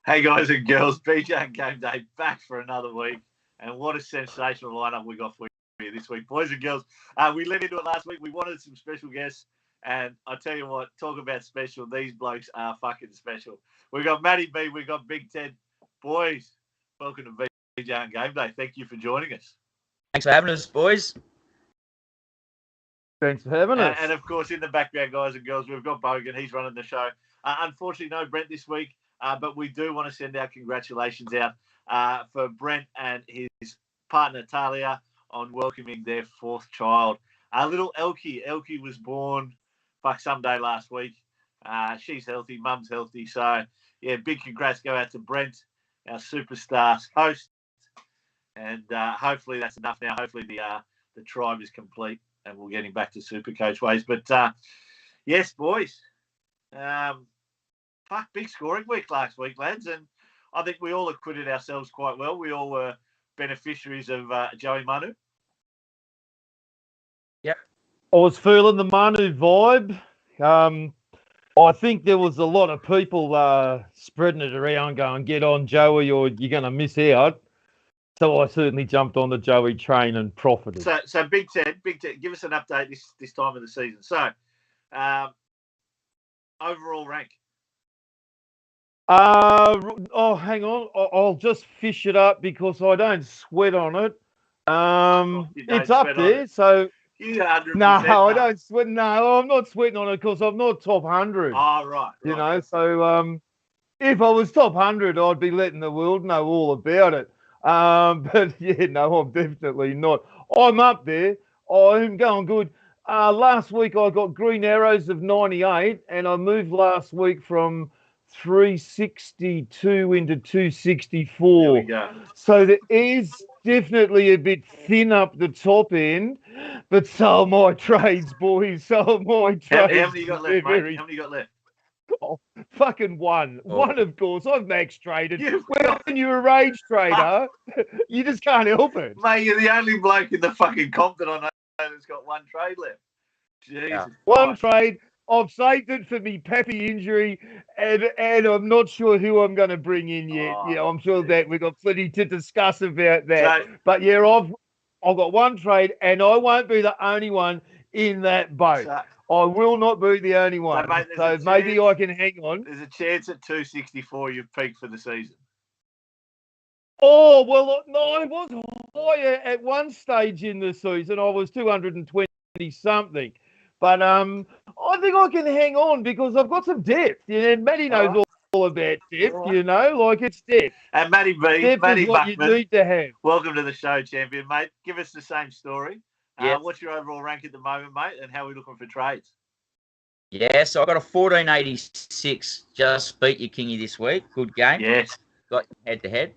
Hey guys and girls, BJ and GameDay back for another week. And what a sensational lineup we got for you this week. Boys and girls, we led into it last week. We wanted some special guests. And I tell you what, talk about special. These blokes are fucking special. We've got Maddie B, we've got Big Ted. Boys, welcome to BJ and GameDay. Thank you for joining us. Thanks for having us, boys. Thanks for having us. And of course, in the background, guys and girls, we've got Bogan. He's running the show. Unfortunately, no Brent this week. But we do want to send our congratulations out for Brent and his partner Talia on welcoming their fourth child. Little Elkie. Elkie was born someday last week. She's healthy, mum's healthy. So, yeah, big congrats go out to Brent, our superstar host. And hopefully that's enough now. Hopefully the tribe is complete and we'll get him back to Supercoach ways. But, yes, boys. Big scoring week last week, lads, and I think we all acquitted ourselves quite well. We all were beneficiaries of Joey Manu. Yep. I was feeling the Manu vibe. I think there was a lot of people spreading it around going, get on Joey or you're going to miss out. So I certainly jumped on the Joey train and profited. So Big Ted, give us an update this time of the season. So, overall rank. Hang on. I'll just fish it up because I don't sweat on it. It's up there, so. No, I don't sweat. No, I'm not sweating on it because I'm not top 100. Oh, right. You know, so if I was top 100, I'd be letting the world know all about it. But yeah, no, I'm definitely not. I'm up there. I'm going good. Last week I got green arrows of 98, and I moved last week from 362 into 264. There we go. So there is definitely a bit thin up the top end, but so are my trades, boys. So are my trades. How many you got left, mate? How many you got left? Oh, fucking one. Oh. One, of course. I've max traded. When you're a rage trader, you just can't help it. Mate, you're the only bloke in the fucking comp that I know that's got one trade left. Jesus. Yeah. One trade. I've saved it for me Pappy injury, and I'm not sure who I'm going to bring in yet. Yeah, I'm sure that we've got plenty to discuss about that. So, but yeah, I've got one trade, and I won't be the only one in that boat. I will not be the only one. So maybe I can hang on. There's a chance at 264 you've peaked for the season. Oh, well, no, I was higher at one stage in the season. I was 220-something. But I think I can hang on because I've got some depth. And Maddie knows all about depth, you know, like it's depth. And Maddie B, depth Maddie is what Buckman, you need to have. Welcome to the show, champion, mate. Give us the same story. Yep. What's your overall rank at the moment, mate, and how are we looking for trades? Yeah, so I got a 1486. Just beat you, Kingy, this week. Good game. Yes. Got head-to-head.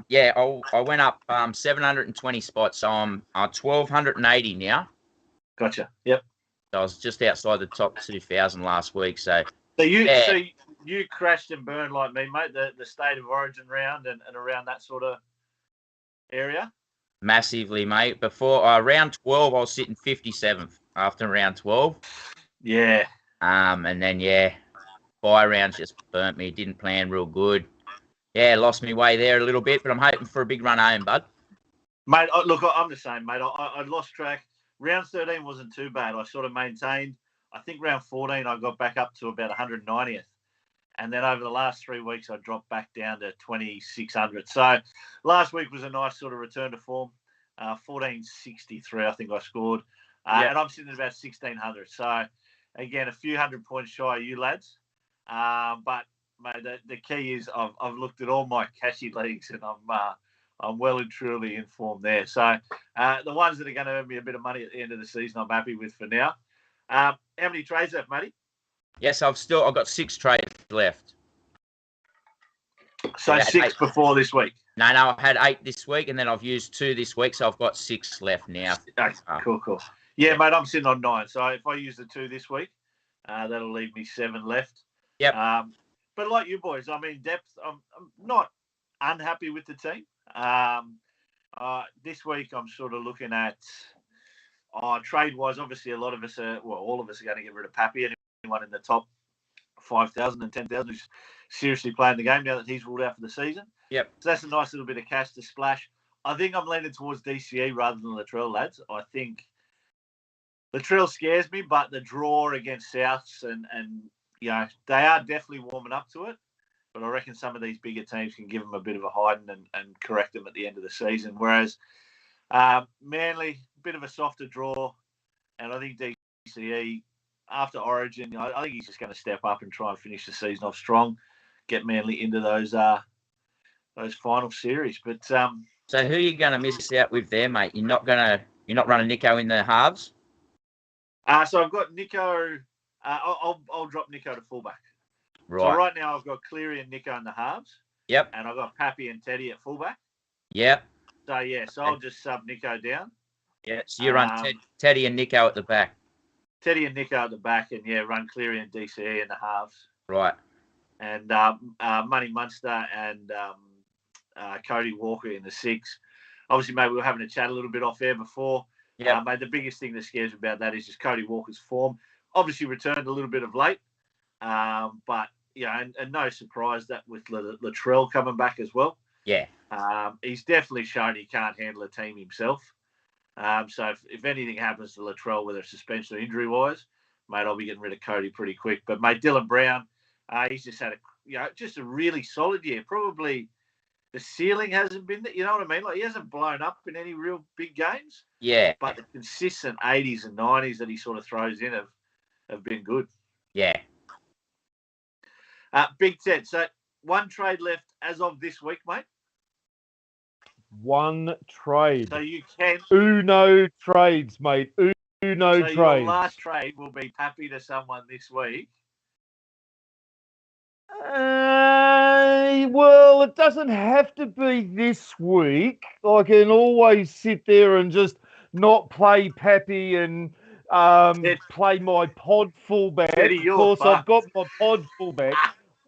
Yeah, I went up 720 spots, so I'm 1,280 now. Gotcha. Yep. So I was just outside the top 2,000 last week. So you crashed and burned like me, mate. The State of Origin round and around that sort of area. Massively, mate. Before round 12, I was sitting 57th after round 12. Yeah. And then bye rounds just burnt me. Didn't plan real good. Yeah, lost me way there a little bit, but I'm hoping for a big run home, bud. Mate, look, I'm the same, mate. I lost track. Round 13 wasn't too bad. I sort of maintained. I think round 14, I got back up to about 190th. And then over the last 3 weeks, I dropped back down to 2,600. So last week was a nice sort of return to form. 1463, I think I scored. And I'm sitting at about 1,600. So, again, a few hundred points shy of you lads. But, mate, the key is I've looked at all my cashy leagues and I'm well and truly informed there. So the ones that are going to earn me a bit of money at the end of the season, I'm happy with for now. How many trades left, Matty? Yes, I've got 6 trades left. So 6 before this week? No, I had 8 this week, and then I've used 2 this week, so I've got 6 left now. Cool. Yeah, mate, I'm sitting on 9. So if I use the 2 this week, that'll leave me 7 left. Yep. But like you boys, I mean, depth, I'm not unhappy with the team. This week I'm sort of looking at trade-wise. Obviously, all of us are going to get rid of Pappy. Anyone in the top 5,000 and 10,000 who's seriously playing the game now that he's ruled out for the season. Yep. So that's a nice little bit of cash to splash. I think I'm leaning towards DCE rather than Latrell, lads. I think Latrell scares me, but the draw against Souths and you know, they are definitely warming up to it. But I reckon some of these bigger teams can give them a bit of a hiding and correct them at the end of the season. Whereas Manly, a bit of a softer draw. And I think DCE, after Origin, I think he's just going to step up and try and finish the season off strong, get Manly into those final series. But so who are you going to miss out with there, mate? You're not running Nico in the halves? So I've got Nico. I'll drop Nico to fullback. Right. So right now I've got Cleary and Nico in the halves. Yep. And I've got Pappy and Teddy at fullback. Yep. So yeah, so I'll just sub Nico down. Yeah. So you run Teddy and Nico at the back. Teddy and Nico at the back, and yeah, run Cleary and DCE in the halves. Right. And Money Munster and Cody Walker in the 6. Obviously, mate, we were having a chat a little bit off air before. Yeah. Mate, the biggest thing that scares me about that is just Cody Walker's form. Obviously, returned a little bit of late, but yeah, and no surprise that with Latrell coming back as well. Yeah. He's definitely shown he can't handle a team himself. So if anything happens to Latrell, whether it's suspension or injury-wise, mate, I'll be getting rid of Cody pretty quick. But, mate, Dylan Brown, he's just had just a really solid year. Probably the ceiling hasn't been, you know what I mean? Like, he hasn't blown up in any real big games. Yeah. But the consistent 80s and 90s that he sort of throws in have been good. Yeah. Big Ted, so one trade left as of this week, mate. One trade. So you can. Uno trades, mate. Uno trades. Your last trade will be Pappy to someone this week. Well, it doesn't have to be this week. I can always sit there and just not play Pappy and play my pod fullback. Of course, I've got my pod fullback.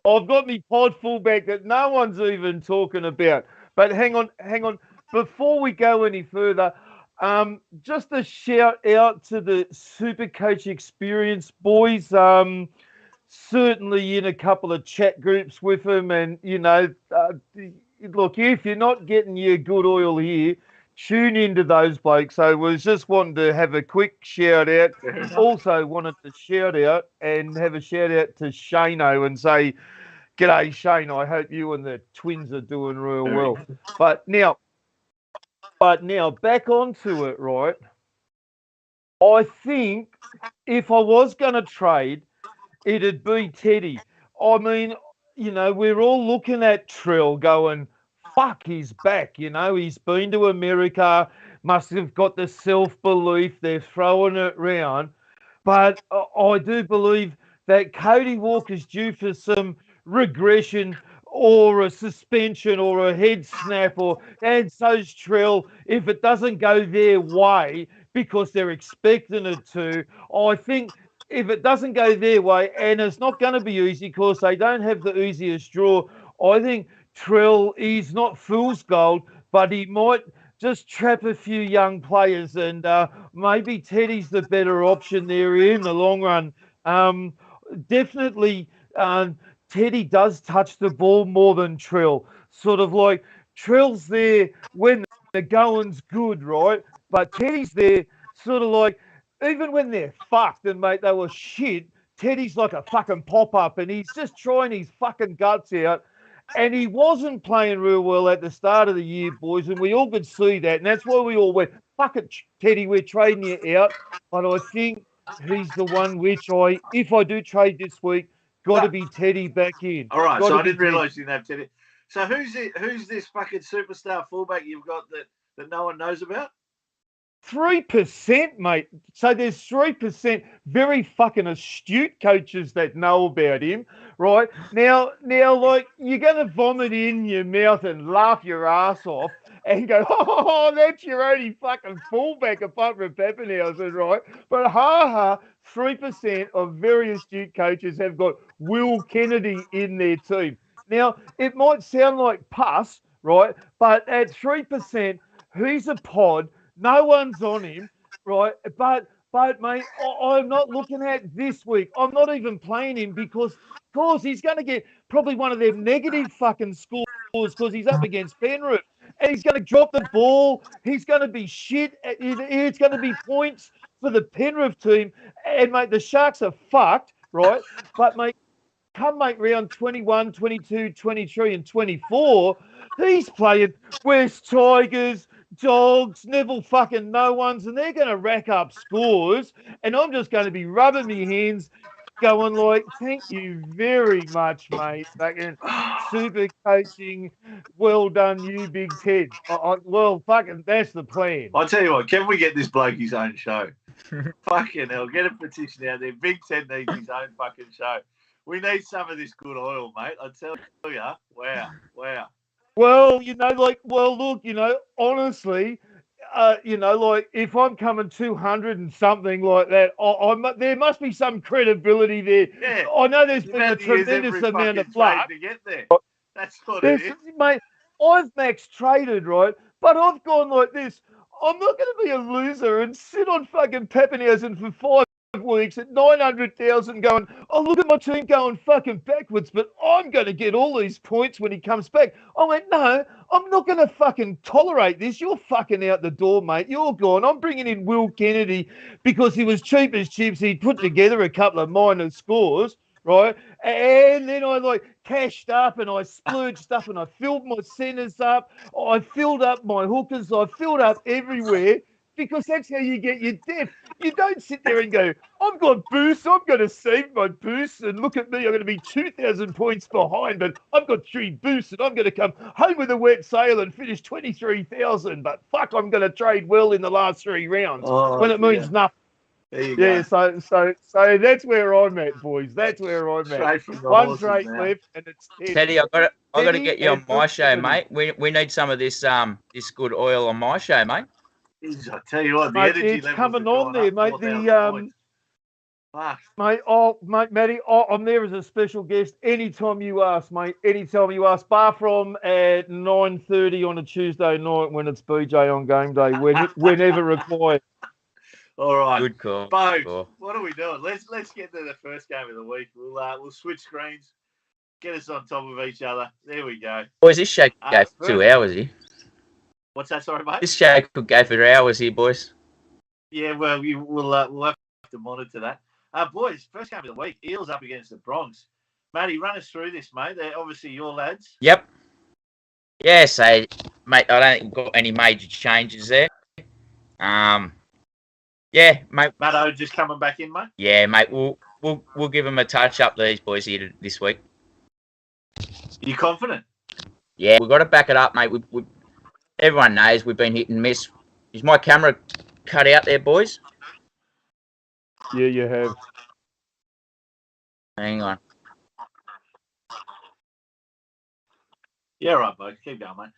I've got me pod fullback that no one's even talking about. But hang on. Before we go any further, just a shout out to the Supercoach experience, boys. Certainly in a couple of chat groups with them. And, you know, look, if you're not getting your good oil here, tune into those blokes. So was just wanting to have a quick shout out. Also wanted to shout out and have a shout out to Shano and say, g'day, Shane. I hope you and the twins are doing real well. But now back onto it, right? I think if I was going to trade, it'd be Teddy. I mean, you know, we're all looking at Trill going, fuck, he's back. You know, he's been to America, must have got the self-belief. They're throwing it round. But I do believe that Cody Walker's due for some regression or a suspension or a head snap, and so's Trill. If it doesn't go their way because they're expecting it to, I think if it doesn't go their way, and it's not going to be easy because they don't have the easiest draw, I think Trill, he's not fool's gold, but he might just trap a few young players, and maybe Teddy's the better option there in the long run. Definitely, Teddy does touch the ball more than Trill. Sort of like Trill's there when the going's good, right? But Teddy's there sort of like, even when they're fucked and, mate, they were shit, Teddy's like a fucking pop-up and he's just trying his fucking guts out. And he wasn't playing real well at the start of the year, boys, and we all could see that. And that's why we all went, fuck it, Teddy, we're trading you out. But I think he's the one which if I do trade this week, got to be Teddy back in. All right, so I didn't realise you didn't have Teddy. So who's this fucking superstar fullback you've got that no one knows about? 3%, mate. So there's 3% very fucking astute coaches that know about him, right? Now, like, you're going to vomit in your mouth and laugh your ass off and go, oh, that's your only fucking fullback apart from Pappenhausen, right? But 3% of very astute coaches have got Will Kennedy in their team. Now, it might sound like pus, right? But at 3%, he's a pod. No one's on him, right? But mate, I'm not looking at this week. I'm not even playing him because because he's going to get probably one of them negative fucking scores because he's up against Penrith. And he's going to drop the ball. He's going to be shit. It's going to be points for the Penrith team. And, mate, the Sharks are fucked, right? But, mate, come, mate, round 21, 22, 23 and 24, he's playing West Tigers, Dogs, Neville fucking no ones, and they're going to rack up scores. And I'm just going to be rubbing my hands going like, thank you very much, mate. Fucking super coaching. Well done, you Big Ted. Well, fucking, that's the plan. I'll tell you what, can we get this bloke his own show? Fucking hell, get a petition out there. Big Ted needs his own fucking show. We need some of this good oil, mate. I tell you, wow. Well, look, honestly, if I'm coming 200 and something like that, there must be some credibility there. Yeah. I know there's been a tremendous amount of luck to get there. That's what it is. Mate, I've max traded, right? But I've gone like this. I'm not going to be a loser and sit on fucking Pappenhausen for 5 weeks at 900,000 going, oh, look at my team going fucking backwards, but I'm going to get all these points when he comes back. I went, no, I'm not going to fucking tolerate this. You're fucking out the door, mate. You're gone. I'm bringing in Will Kennedy because he was cheap as chips. He'd put together a couple of minor scores, right? And then I cashed up and I splurged up and I filled my centres up. I filled up my hookers. I filled up everywhere. Because that's how you get your depth. You don't sit there and go, I've got boosts, I'm going to save my boosts, and look at me, I'm going to be 2,000 points behind, but I've got 3 boosts, and I'm going to come home with a wet sail and finish 23,000, but fuck, I'm going to trade well in the last 3 rounds, when it means nothing. There you go. So that's where I'm at, boys. That's where I'm at. One trade left, and it's Teddy, I've got to get you on my show, mate. We need some of this good oil on my show, mate. I tell you what, the mate, energy it's levels coming on there, mate. Mate, Maddie, I'm there as a special guest anytime you ask, mate. Anytime you ask, bar from at 9:30 on a Tuesday night when it's BJ on game day, whenever required. All right, good call. Bo, what are we doing? Let's get to the first game of the week. We'll switch screens, get us on top of each other. There we go. Boys, this show could go for 2 hours here. What's that, sorry, mate? This show could go for hours here, boys. Yeah, well, we'll have to monitor that. Boys, first game of the week, Eels up against the Bronx. Maddie, run us through this, mate. They're obviously your lads. Yep. Yeah, so, mate, I don't think we've got any major changes there. Yeah, mate. Matto just coming back in, mate? Yeah, mate, we'll give them a touch up, these boys here this week. You confident? Yeah, we've got to back it up, mate. Everyone knows we've been hit and miss. Is my camera cut out there, boys? Yeah, you have. Hang on. Yeah, right, mate. Keep going, mate.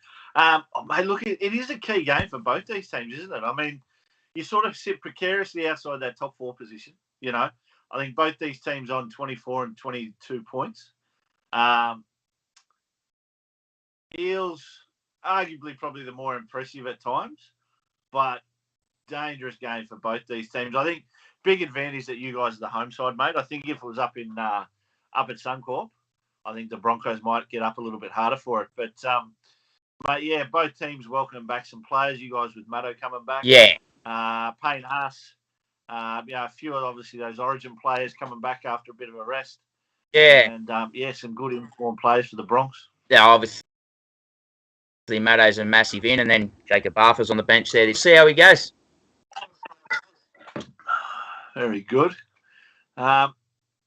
Mate, look, it is a key game for both these teams, isn't it? I mean, you sort of sit precariously outside that top 4 position, you know. I think both these teams on 24 and 22 points. Eels, arguably probably the more impressive at times, but dangerous game for both these teams. I think big advantage that you guys are the home side, mate. I think if it was up at Suncorp, I think the Broncos might get up a little bit harder for it. But, mate, yeah, both teams welcoming back some players. You guys with Matto coming back. Yeah. Payne Haas. A few of, obviously, those Origin players coming back after a bit of a rest. Yeah. And, some good informed players for the Bronx. Yeah, obviously. Matto's a massive in, and then Jacob Arthur's on the bench there. See how he goes. Very good.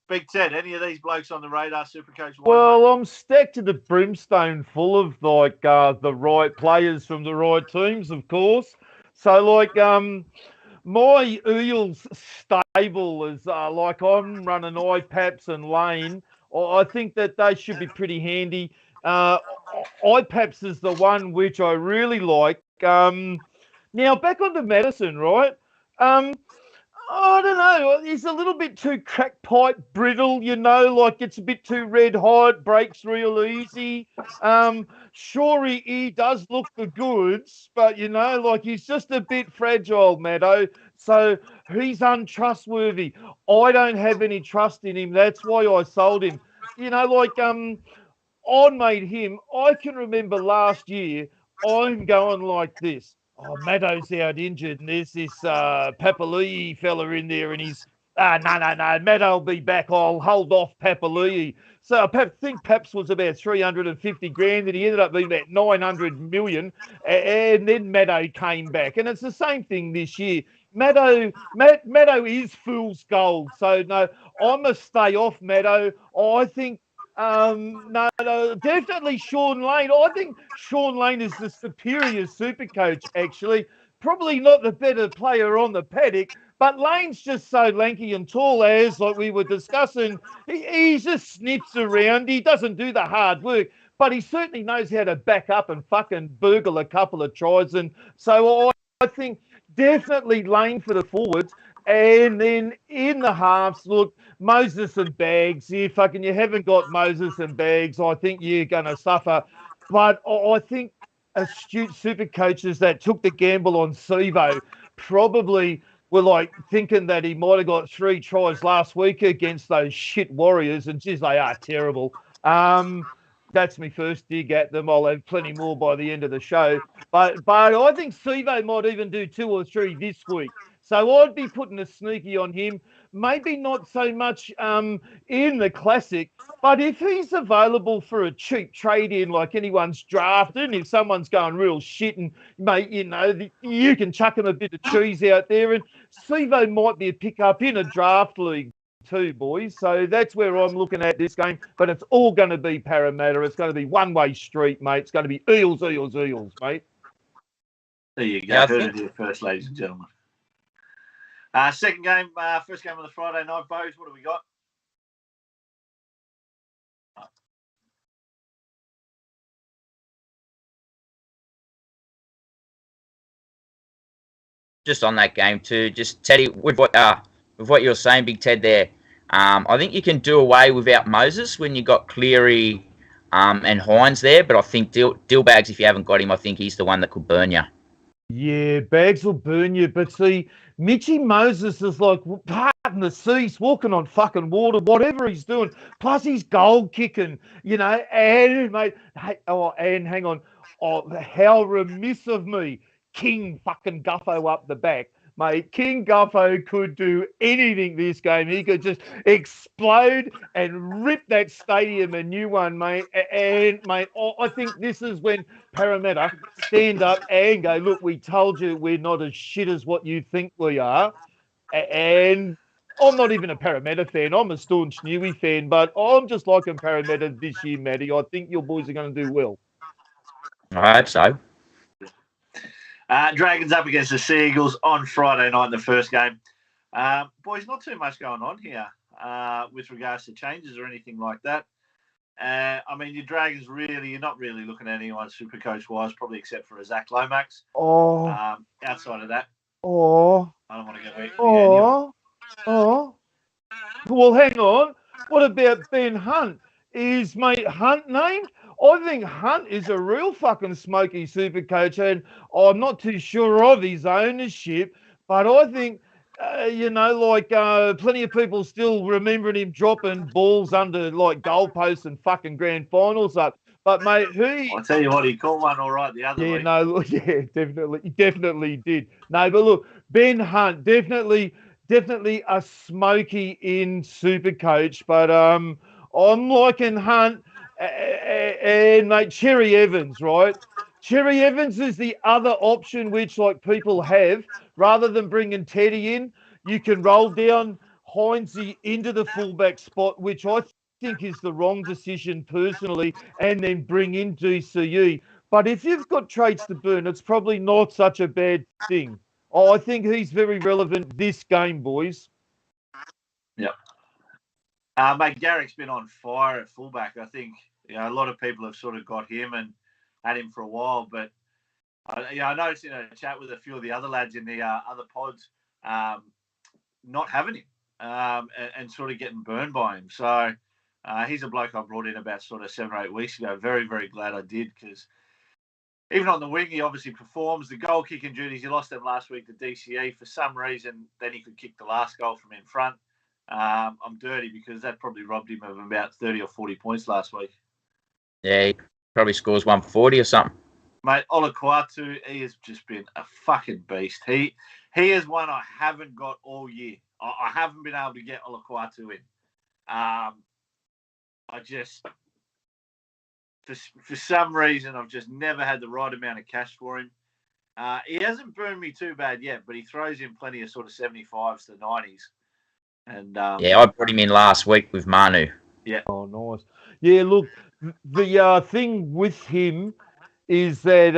Big Ted, any of these blokes on the radar, Supercoach? Well, I'm stacked to the brimstone full of the right players from the right teams, of course. So my Eels stable is I'm running IPAPs and Lane. I think that they should be pretty handy. IPAPs is the one which I really like. Now, back onto Madison, right? I don't know. He's a little bit too crack pipe brittle, it's a bit too red hot, breaks real easy. Sure, he does look the goods, but, he's just a bit fragile, Maddo. So he's untrustworthy. I don't have any trust in him. That's why I sold him. I made him. I can remember last year. I'm going like this. Oh, Maddo's out injured, and there's this Papali'i fella in there, and he's no. Maddo will be back. I'll hold off Papali'i. So I think Paps was about 350 grand, and he ended up being about 900 million. And then Maddo came back, and it's the same thing this year. Maddo is fool's gold. So no, I must stay off Maddo. I think no, definitely Sean Lane. I think Sean Lane is the superior super coach, actually. Probably not the better player on the paddock, but Lane's just so lanky and tall, as like we were discussing. He just sniffs around. He doesn't do the hard work, but he certainly knows how to back up and fucking burgle a couple of tries. And so I think definitely Lane for the forwards. And then in the halves, look, Moses and Bags. You haven't got Moses and Bags, I think you're going to suffer. But I think astute super coaches that took the gamble on Sivo probably were like thinking that he might have got 3 tries last week against those shit Warriors, and geez, they are terrible. That's my first dig at them. I'll have plenty more by the end of the show. But I think Sivo might even do 2 or 3 this week. So I'd be putting a sneaky on him. Maybe not so much in the Classic, but if he's available for a cheap trade-in, like anyone's drafted, if someone's going real shit and, mate, you can chuck him a bit of cheese out there, and Sivo might be a pickup in a draft league too, boys. So that's where I'm looking at this game, but it's all going to be Parramatta. It's going to be one-way street, mate. It's going to be eels, mate. There you go. Heard it here first, ladies and gentlemen. Second game, first game of the Friday night, boys. What have we got? Just on that game too, just Teddy, with what you were saying, Big Ted there, I think you can do away without Moses when you got Cleary and Hines there, but I think Dillbags, if you haven't got him, I think he's the one that could burn you. Yeah, Bags will burn you, but see, Mitchy Moses is like, pardon the seas, walking on fucking water, whatever he's doing. Plus, he's goal kicking, and, mate, and hang on. Oh, how remiss of me. King fucking Guffo up the back. Mate, King Guffo could do anything this game. He could just explode and rip that stadium a new one, mate. And, mate, I think this is when Parramatta stand up and go, look, we told you we're not as shit as what you think we are. And I'm not even a Parramatta fan. I'm a staunch Newey fan, but I'm just liking Parramatta this year, Maddie. I think your boys are going to do well. I hope so. Dragons up against the Sea Eagles on Friday night in the first game. Boys, not too much going on here with regards to changes or anything like that. I mean, your Dragons you're not really looking at anyone super coach-wise, probably except for a Zach Lomax. Outside of that, I don't want to get wet. Well, hang on. What about Ben Hunt? Is mate Hunt named? I think Hunt is a real fucking smoky super coach, and I'm not too sure of his ownership, but I think, plenty of people still remembering him dropping balls under like goalposts and fucking grand finals up. But mate, I'll tell you what, he called one all right the other week. Definitely did. No, but look, Ben Hunt, definitely a smoky in super coach, but I'm liking Hunt. And mate, Cherry Evans, right? Cherry Evans is the other option which like people have. Rather than bringing Teddy in, you can roll down Heinze into the fullback spot, which I think is the wrong decision personally, and then bring in DCE. But if you've got traits to burn, it's probably not such a bad thing. I think he's very relevant this game, boys. Yep. Mate, Garrick's been on fire at fullback. I think a lot of people have sort of got him and had him for a while, but I noticed in a chat with a few of the other lads in the other pods not having him and sort of getting burned by him. So he's a bloke I brought in about sort of 7 or 8 weeks ago. Very, very glad I did, because even on the wing, he obviously performs. The goal kicking duties, he lost them last week to DCE for some reason. Then he could kick the last goal from in front. I'm dirty because that probably robbed him of about 30 or 40 points last week. Yeah, he probably scores 140 or something. Mate, Olaquatu, he has just been a fucking beast. He is one I haven't got all year. I haven't been able to get Olaquatu in. I just, for some reason, I've just never had the right amount of cash for him. He hasn't burned me too bad yet, but he throws in plenty of sort of 75s to 90s. And yeah, I brought him in last week with Manu. Yeah. Oh, nice. Yeah, look, the thing with him is that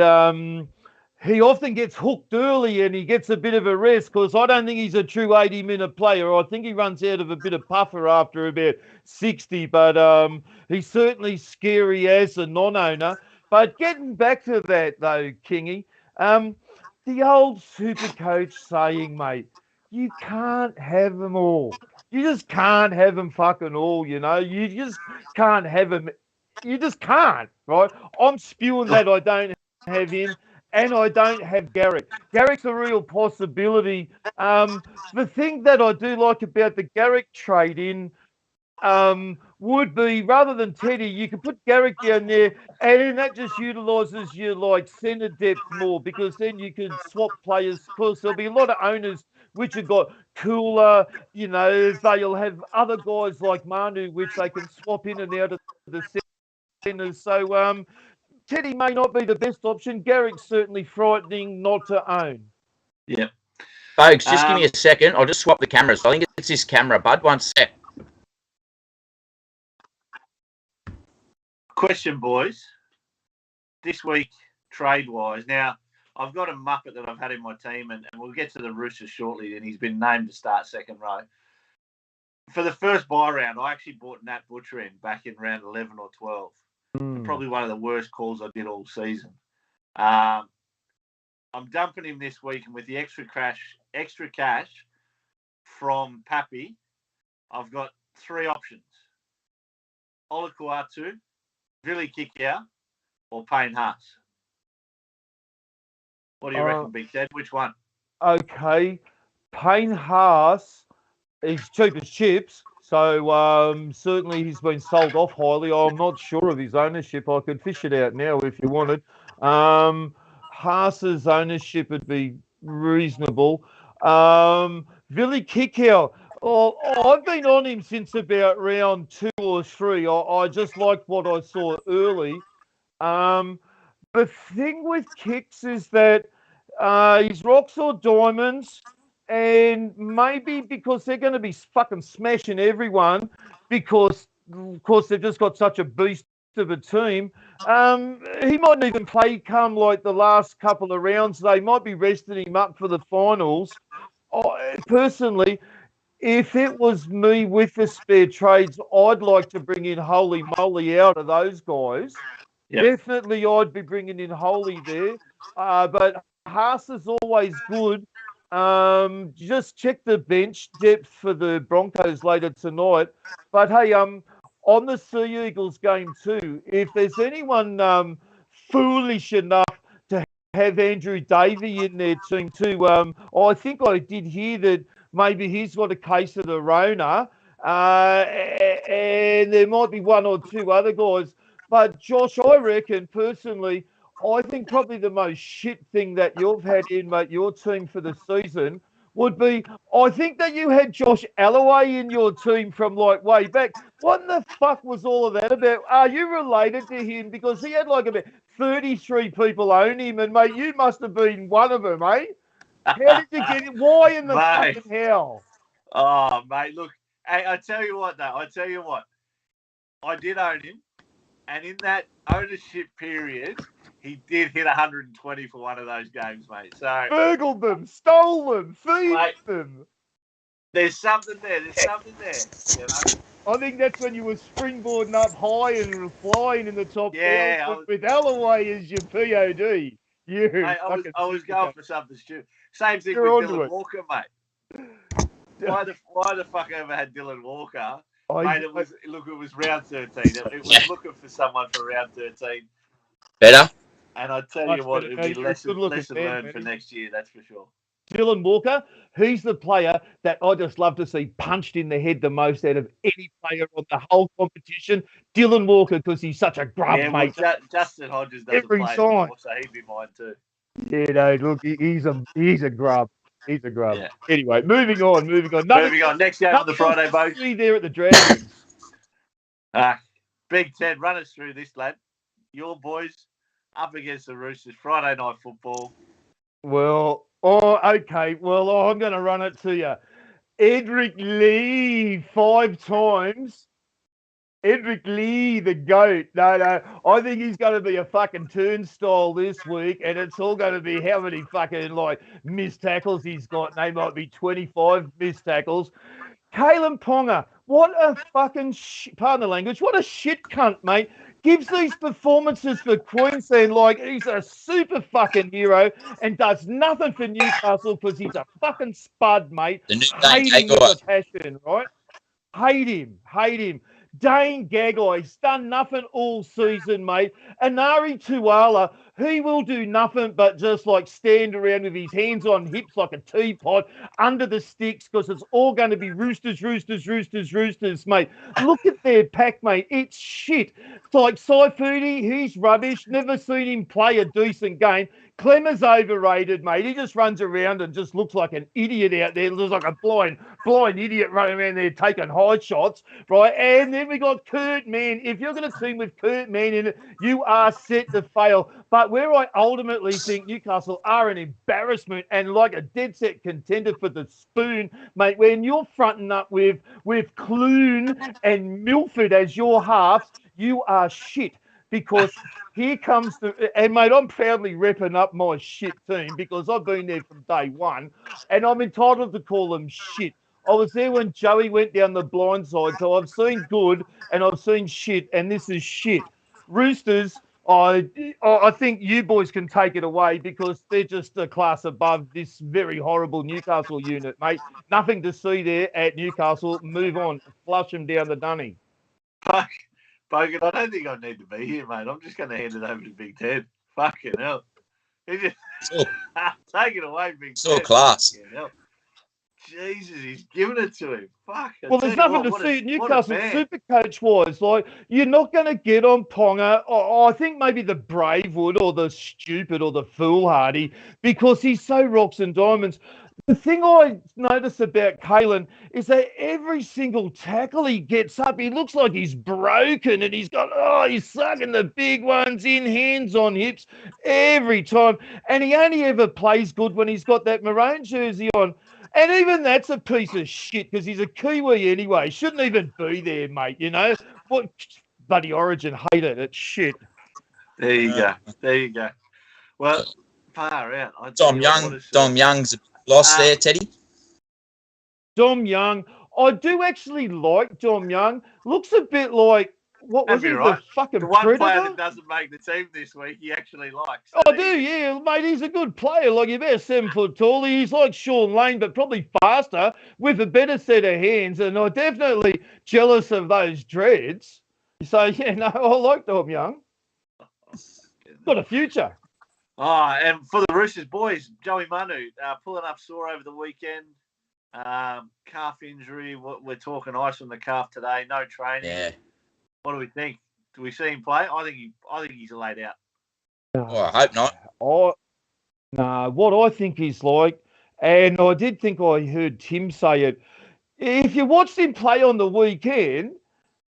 he often gets hooked early and he gets a bit of a rest because I don't think he's a true 80-minute player. I think he runs out of a bit of puffer after about 60, but he's certainly scary as a non-owner. But getting back to that, though, Kingy, the old Supercoach saying, mate, you can't have them all. You just can't have them fucking all, you know. You just can't have them. You just can't, right? I'm spewing that I don't have him, and I don't have Garrick. Garrick's a real possibility. The thing that I do like about the Garrick trade-in would be, rather than Teddy, you could put Garrick down there, and then that just utilises your, like, centre depth more, because then you can swap players. Of course, there'll be a lot of owners which have got Cooler, you know, they'll have other guys like Manu, which they can swap in and out of the centres. So Teddy may not be the best option. Garrick's certainly frightening not to own. Yeah. Folks, just give me a second. I'll just swap the cameras. I think it's this camera, bud. One sec. Question, boys. This week, trade-wise, now, I've got a Muppet that I've had in my team, and we'll get to the Roosters shortly, and he's been named to start second row. For the first buy round, I actually bought Nat Butcher in back in round 11 or 12. Probably one of the worst calls I did all season. I'm dumping him this week, and with the extra cash from Pappy, I've got three options. Olaquatu, Billy Kickout, or Payne Haas. What do you reckon, Big Ted? Which one? Okay. Payne Haas is cheap as chips, so certainly he's been sold off highly. I'm not sure of his ownership. I could fish it out now if you wanted. Haas's ownership would be reasonable. Billy Kickout. Oh, I've been on him since about round 2 or 3. I just liked what I saw early. The thing with Kicks is that he's rocks or diamonds, and maybe because they're going to be fucking smashing everyone because, of course, they've just got such a beast of a team, he mightn't even play come like the last couple of rounds. They might be resting him up for the finals. Personally, if it was me with the spare trades, I'd like to bring in Holy Moly out of those guys. Yep. Definitely, I'd be bringing in Holy there. But Haas is always good. Just check the bench depth for the Broncos later tonight. But hey, on the Sea Eagles game too, if there's anyone foolish enough to have Andrew Davey in their team too, I think I did hear that maybe he's got a case of the Rona, and there might be one or two other guys. But Josh, I reckon personally, I think probably the most shit thing that you've had in, mate, your team for the season would be, I think that you had Josh Alloway in your team from like way back. What in the fuck was all of that about? Are you related to him? Because he had like about 33 people own him, and mate, you must have been one of them, eh? How did you get it? Why in the fucking hell? Oh, mate, look, hey, I tell you what, though, I did own him, and in that ownership period, he did hit 120 for one of those games, mate. So burgled them, stole them, thieved them. There's something there. You know? I think that's when you were springboarding up high and flying in the top. Yeah, with Alloway as your POD. Mate, I was going for something stupid. Same thing with Dylan Walker, mate. Why the fuck ever had Dylan Walker? Mate, it was round 13. It was looking for someone for round 13. Better. And I tell you what, it would be lesson learned for next year, that's for sure. Dylan Walker, he's the player that I just love to see punched in the head the most out of any player on the whole competition. Dylan Walker, because he's such a grub, mate. Justin Hodges doesn't Every play time. anymore, so he'd be mine too. Yeah, no, look, he's a grub. He's a grub. Yeah. Anyway, moving on. Moving on. Next game on the Friday, boys. See there at the Dragons. Big Ted, run us through this, lad. Your boys up against the Roosters, Friday night football. Well, okay. Well, I'm going to run it to you. Edric Lee 5 times. Edric Lee, the GOAT. No. I think he's going to be a fucking turnstile this week, and it's all going to be how many fucking, missed tackles he's got. They might be 25 missed tackles. Kalen Ponga, what a fucking, pardon the language, what a shit cunt, mate. Gives these performances for Queensland like he's a super fucking hero and does nothing for Newcastle because he's a fucking spud, mate. Hate him with a passion, right? Hate him. Dane Gagai, he's done nothing all season, mate. Anari Tuala, he will do nothing but just stand around with his hands on hips like a teapot under the sticks because it's all going to be Roosters, mate. Look at their pack, mate. It's shit. It's like Saifudi, he's rubbish. Never seen him play a decent game. Clemmer's overrated, mate. He just runs around and just looks like an idiot out there. Looks like a blind idiot running around there taking high shots, right? And then we got Kurt Mann. If you're going to team with Kurt Mann in it, you are set to fail. But where I ultimately think Newcastle are an embarrassment and like a dead set contender for the spoon, mate, when you're fronting up with Clune and Milford as your halves, you are shit. Because here comes and mate, I'm proudly repping up my shit team because I've been there from day one and I'm entitled to call them shit. I was there when Joey went down the blind side, so I've seen good and I've seen shit, and this is shit. Roosters, I think you boys can take it away because they're just a class above this very horrible Newcastle unit, mate. Nothing to see there at Newcastle. Move on. Flush them down the dunny. Bogan, I don't think I need to be here, mate. I'm just going to hand it over to Big Ted. Fucking hell. Take it away, Big Ted. So class. Jesus, he's giving it to him. Fuck. Well, there's nothing to see at Newcastle Supercoach-wise. You're not going to get on Ponga. I think maybe the brave would, or the stupid, or the foolhardy, because he's so rocks and diamonds. The thing I notice about Kalen is that every single tackle he gets up, he looks like he's broken and he's sucking the big ones in, hands on hips every time. And he only ever plays good when he's got that maroon jersey on. And even that's a piece of shit because he's a Kiwi anyway. Shouldn't even be there, mate, you know? What bloody Origin hate it. It's shit. There you go. Well, far out. Dom Young's lost there, Teddy. Dom Young. I do actually like Dom Young. Looks a bit like, what was he, right. The fucking the one Predator? Player that doesn't make the team this week, he actually likes. I do, yeah, mate. He's a good player. Like, he's about 7 foot tall. He's like Sean Lane, but probably faster with a better set of hands. And I'm definitely jealous of those dreads. So, yeah, no, I like Dom Young. Got a future. And for the Roosters boys, Joey Manu pulling up sore over the weekend. Calf injury. We're talking ice on the calf today. No training. Yeah. What do we think? Do we see him play? I think he's laid out. Oh, I hope not. What I think he's like, and I did think I heard Tim say it. If you watched him play on the weekend,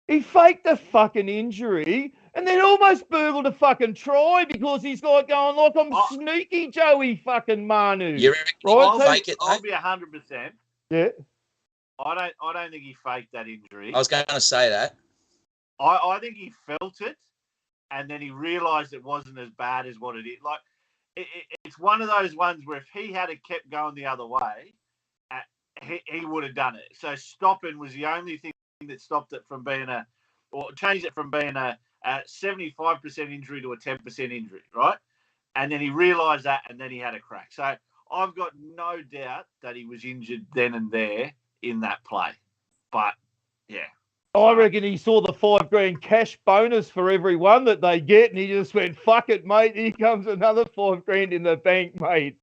he faked a fucking injury. And then almost burgled a fucking try because he's like going like I'm sneaky Joey fucking Manu. You reckon I'll fake it? I'll be 100%. Yeah. I don't think he faked that injury. I was going to say that. I think he felt it, and then he realised it wasn't as bad as what it is. Like it's one of those ones where if he had kept going the other way, he would have done it. So stopping was the only thing that stopped it from being changed it from being a 75% injury to a 10% injury, right? And then he realised that, and then he had a crack. So I've got no doubt that he was injured then and there in that play. But, yeah. I reckon he saw the $5,000 cash bonus for every one that they get, and he just went, fuck it, mate. Here comes another $5,000 in the bank, mate.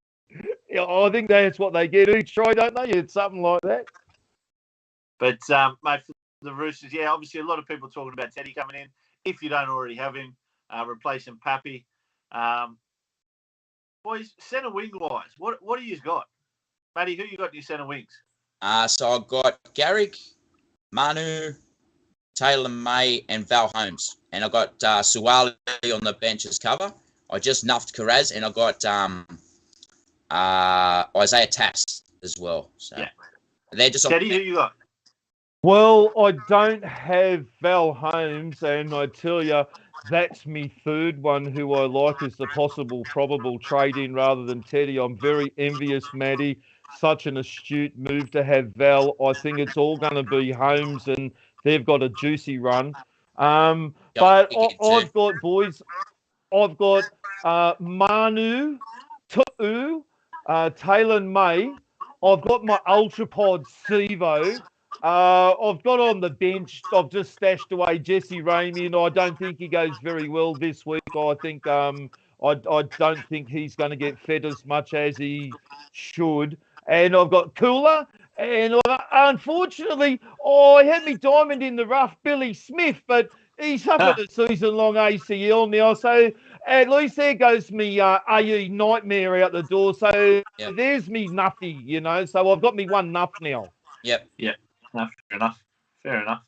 I think that's what they get each try, don't they? It's something like that. But, mate, for the Roosters, yeah, obviously a lot of people talking about Teddy coming in. If you don't already have him, replacing Pappy. Boys, centre wing-wise, what do you got? Maddie, who you got in your centre wings? So I've got Garrick, Manu, Taylor May, and Val Holmes. And I've got Suwali on the bench as cover. I just nuffed Karaz, and I got Isaiah Tass as well. So yeah. They're just Teddy, who you got? Well, I don't have Val Holmes, and I tell you, that's me third one who I like as the possible probable trade-in rather than Teddy. I'm very envious, Maddie. Such an astute move to have Val. I think it's all going to be Holmes, and they've got a juicy run. But I've got, boys, I've got Manu, Tu'u, Taylor May. I've got my Ultrapod Sevo. I've got on the bench. I've just stashed away Jesse Ramey, and I don't think he goes very well this week. I think I don't think he's going to get fed as much as he should. And I've got Cooler, and unfortunately, I had me diamond in the rough, Billy Smith, but he's suffered a season-long ACL now, so at least there goes me AE nightmare out the door. So there's me nuffy, you know. So I've got me one nuff now. Yep. No, fair enough.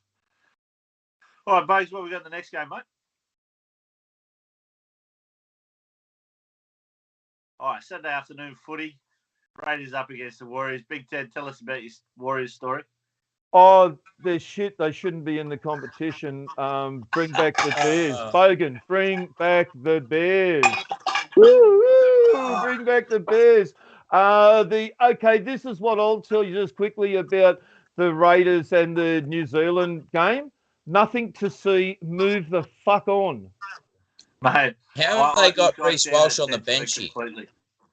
All right, Bays, what we got in the next game, mate? All right, Saturday afternoon footy. Raiders up against the Warriors. Big Ted, tell us about your Warriors story. Oh, they're shit. They shouldn't be in the competition. Bring back the Bears. Bogan, bring back the Bears. Woo! Bring back the Bears. This is what I'll tell you just quickly about the Raiders and the New Zealand game. Nothing to see. Move the fuck on. Mate, how have they got Reece Walsh on the bench here?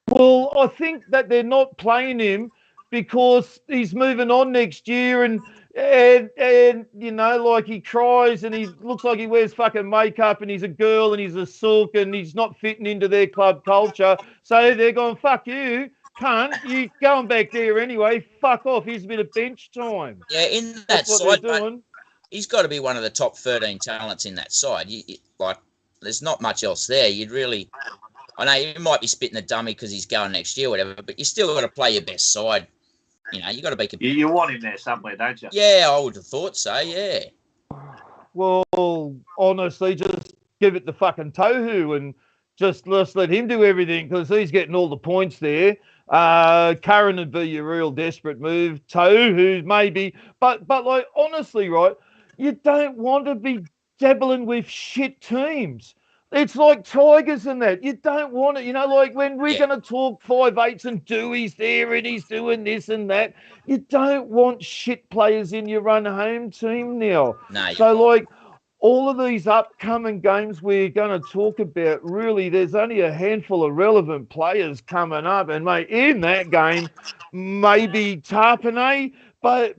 Well, I think that they're not playing him because he's moving on next year, and you know, like he cries and he looks like he wears fucking makeup, and he's a girl and he's a sook and he's not fitting into their club culture. So they're going, fuck you, cunt, you going back there anyway. Fuck off. Here's a bit of bench time. Yeah, in that That's what side, they're doing. mate, he's got to be one of the top 13 talents in that side. Like, there's not much else there. You'd really, I know you might be spitting a dummy because he's going next year, or whatever, but you still got to play your best side. You know, you got to be competitive. You want him there somewhere, don't you? Yeah, I would have thought so. Yeah. Well, honestly, just give it the fucking Tohu and just let him do everything because he's getting all the points there. Curran would be your real desperate move. Tohu maybe, but like honestly, right? You don't want to be dabbling with shit teams. It's like Tigers and that. You don't want it. You know, like when we're going to talk 5'8" and Dewey's there and he's doing this and that. You don't want shit players in your run home team now. No, so, like, all of these upcoming games we're going to talk about, really, there's only a handful of relevant players coming up. And, mate, in that game, maybe Tarpanay. But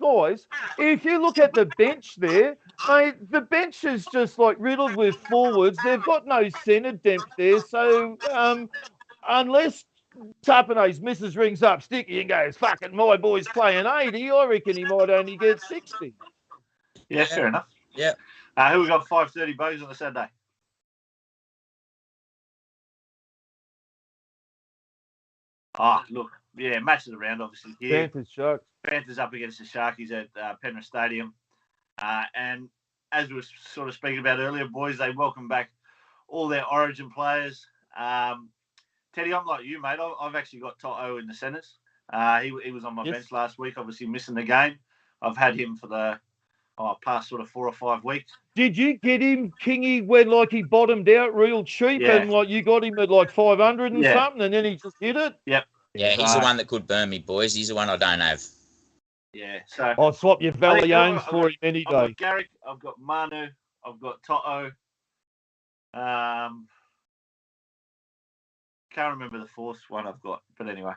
guys, if you look at the bench there, mate, the bench is just like riddled with forwards. They've got no centre depth there. So unless Tarpanay's missus rings up Sticky and goes, fucking my boy's playing 80, I reckon he might only get 60. Yeah, fair enough. Yeah. Who we got 5:30 Bows on the Saturday? Look. Yeah, match of the round, obviously. Here. Panthers, Sharks. Panthers up against the Sharkies at Penrith Stadium. And as we were sort of speaking about earlier, boys, they welcome back all their Origin players. Teddy, I'm like you, mate. I've actually got Toto in the centres. He was on my bench last week, obviously missing the game. I've had him for the past sort of 4 or 5 weeks. Did you get him, Kingy, when like he bottomed out real cheap and like you got him at like 500 and something and then he just hit it? Yep. Yeah, he's the one that could burn me, boys. He's the one I don't have. Yeah, so I'll swap your Valianes for him any day. I've got Garrick, I've got Manu, I've got Toto. Can't remember the fourth one I've got, but anyway.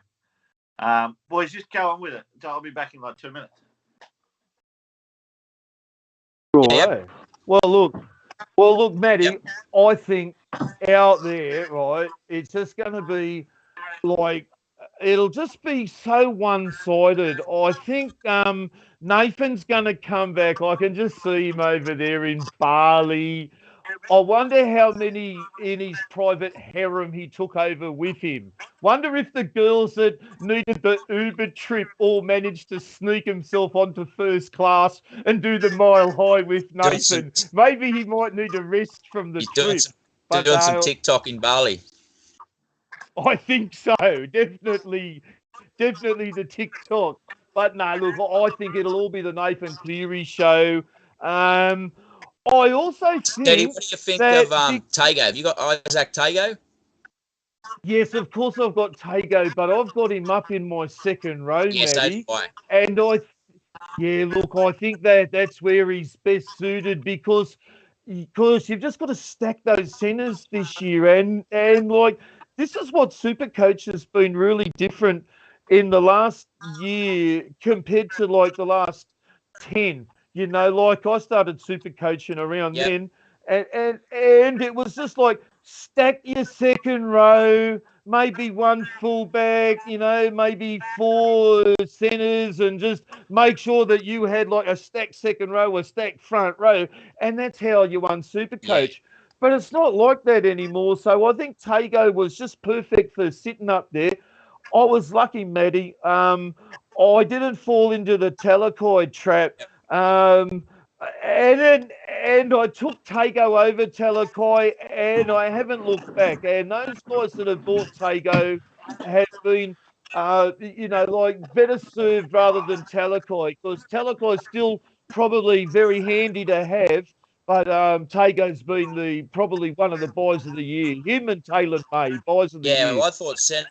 Boys, just go on with it. I'll be back in like 2 minutes. Right. Yep. Well, look, Maddie, I think out there, right, it's just going to be like it'll just be so one-sided. I think Nathan's going to come back. I can just see him over there in Bali. I wonder how many in his private harem he took over with him. Wonder if the girls that needed the Uber trip all managed to sneak himself onto first class and do the mile high with Nathan. Maybe he might need a rest from the trip. Doing some TikTok in Bali. I think so. Definitely the TikTok. But no, look, I think it'll all be the Nathan Cleary show. I also think. Eddie, what do you think of Tago? Have you got Isaac Tago? Yes, of course I've got Tago, but I've got him up in my second row, Yes, Maddie. so do I. And look, I think that's where he's best suited because you've just got to stack those centres this year, and like this is what Supercoach has been really different in the last year compared to like the last 10. You know, like I started Supercoaching around then, and it was just like stack your second row, maybe one fullback, you know, maybe 4 centres, and just make sure that you had like a stacked second row, a stacked front row, and that's how you won Supercoach. Yeah. But it's not like that anymore. So I think Tago was just perfect for sitting up there. I was lucky, Maddie. I didn't fall into the Talakai trap. And I took Tago over Talakai, and I haven't looked back. And those guys that have bought Tago have been, like better served rather than Talakai, because Talakai's still probably very handy to have. But Tago's been probably one of the buys of the year. Him and Taylor May, buys of the year. Yeah, well, I thought centre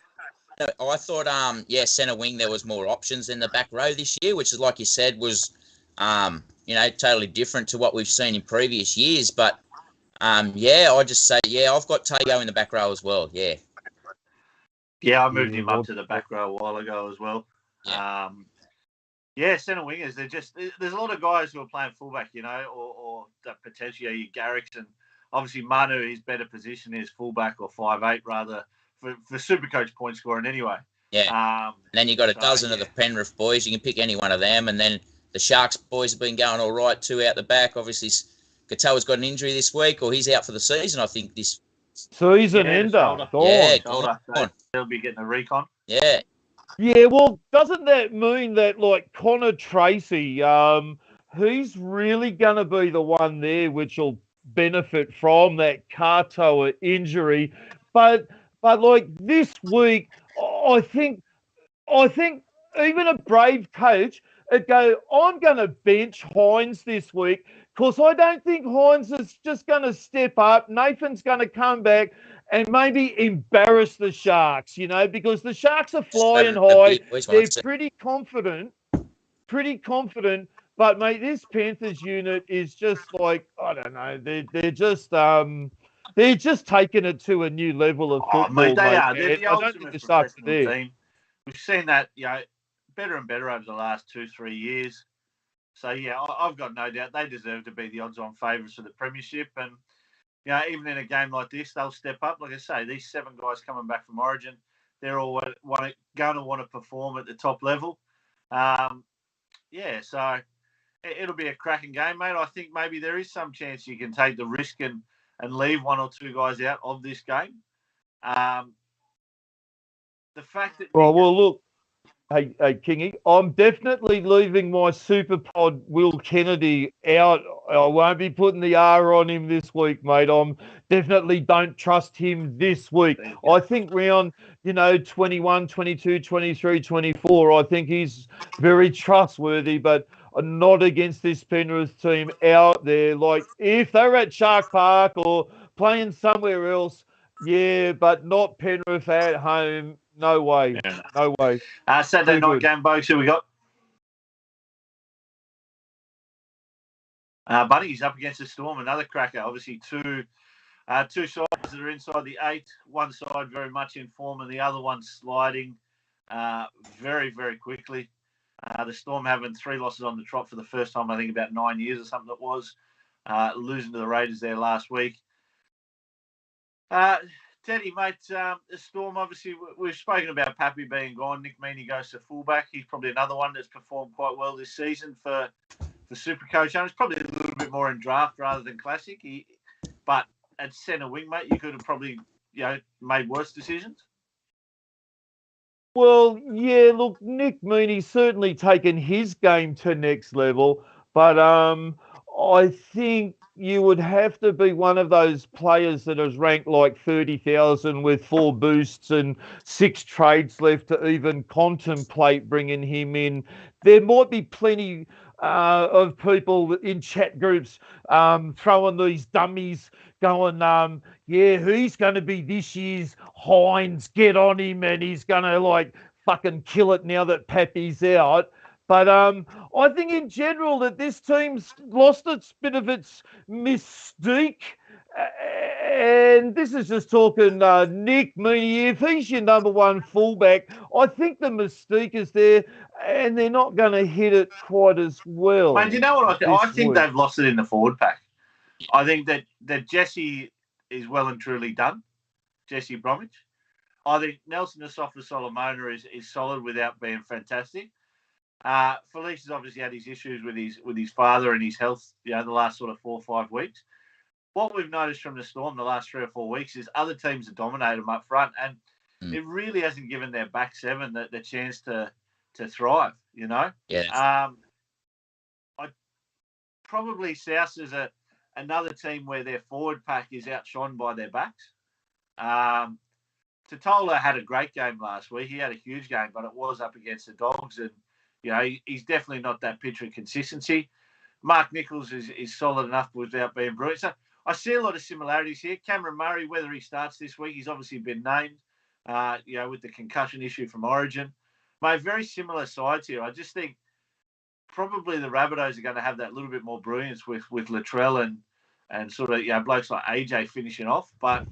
wing there was more options in the back row this year, which is like you said was totally different to what we've seen in previous years. But I just say I've got Tago in the back row as well. Yeah. Yeah, I moved him up to the back row a while ago as well. Yeah. Centre wingers, there's a lot of guys who are playing fullback, you know, or potentially your Garricks, and obviously Manu, his better position is fullback or 5'8" rather for Supercoach point scoring anyway. Yeah. And then you got a dozen of the Penrith boys. You can pick any one of them, and then the Sharks boys have been going all right, 2 out the back. Obviously, Katoa's got an injury this week, or he's out for the season, I think. This season ender. Shoulder. So he'll be getting a recon. Yeah. Yeah, well, doesn't that mean that, like, Connor Tracy, he's really going to be the one there which will benefit from that Katoa injury? But like, this week, I think even a brave coach would go, I'm going to bench Hines this week because I don't think Hines is just going to step up. Nathan's going to come back and maybe embarrass the Sharks, you know, because the Sharks are flying high. They're pretty confident. But, mate, this Panthers unit is just like, I don't know, they're just taking it to a new level of football. Mate, they are. They're the ultimate professional team. We've seen that, you know, better and better over the last 2-3 years. So, yeah, I've got no doubt they deserve to be the odds-on favourites for the premiership. And, you know, even in a game like this, they'll step up. Like I say, these 7 guys coming back from Origin, they're all going to want to perform at the top level. So it'll be a cracking game, mate. I think maybe there is some chance you can take the risk and leave 1 or 2 guys out of this game. The fact that... look, hey, Kingy, I'm definitely leaving my super pod Will Kennedy out. I won't be putting the R on him this week, mate. I'm definitely don't trust him this week. I think round, 21, 22, 23, 24, I think he's very trustworthy, but not against this Penrith team out there. Like, if they're at Shark Park or playing somewhere else, yeah, but not Penrith at home. No way. Yeah. No way. Saturday night game, folks. Who we got? Bunny's up against the Storm. Another cracker. Obviously, two sides that are inside the 8. One side very much in form and the other one sliding very, very quickly. The Storm having 3 losses on the trot for the first time, I think, about 9 years or something it was. Losing to the Raiders there last week. Teddy, mate, the Storm, obviously, we've spoken about Pappy being gone. Nick Meaney goes to fullback. He's probably another one that's performed quite well this season for Supercoach. And it's probably a little bit more in draft rather than classic. But at centre wing, mate, you could have probably, made worse decisions. Well, yeah, look, Nick Meaney's certainly taken his game to next level, but I think you would have to be one of those players that is ranked like 30,000 with 4 boosts and 6 trades left to even contemplate bringing him in. There might be plenty of people in chat groups throwing these dummies going, yeah, he's going to be this year's Hines, get on him, and he's going to like fucking kill it now that Pappy's out. But I think in general that this team's lost its bit of its mystique. And this is just talking Nick Meaney. If he's your number one fullback, I think the mystique is there, and they're not going to hit it quite as well. Man, you know what I think? I think they've lost it in the forward pack. I think that Jesse is well and truly done, Jesse Bromwich. I think Nelson Asafa-Solomona is solid without being fantastic. Felice has obviously had his issues with his father and his health, the last sort of 4 or 5 weeks. What we've noticed from the Storm the last 3 or 4 weeks is other teams have dominated them up front, and it really hasn't given their back seven the chance to thrive, Yeah. Probably South is another team where their forward pack is outshone by their backs. Totola had a great game last week. He had a huge game, but it was up against the Dogs, and he's definitely not that picture of consistency. Mark Nichols is solid enough without being brilliant. So I see a lot of similarities here. Cameron Murray, whether he starts this week, he's obviously been named, with the concussion issue from Origin. Mate, very similar sides here. I just think probably the Rabbitohs are going to have that little bit more brilliance with Latrell and sort of blokes like AJ finishing off, but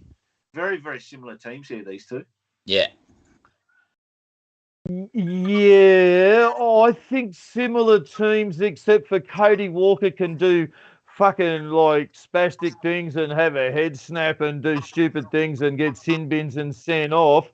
very, very similar teams here, these two. Yeah. Yeah, I think similar teams, except for Cody Walker can do fucking like spastic things and have a head snap and do stupid things and get sin bins and sent off.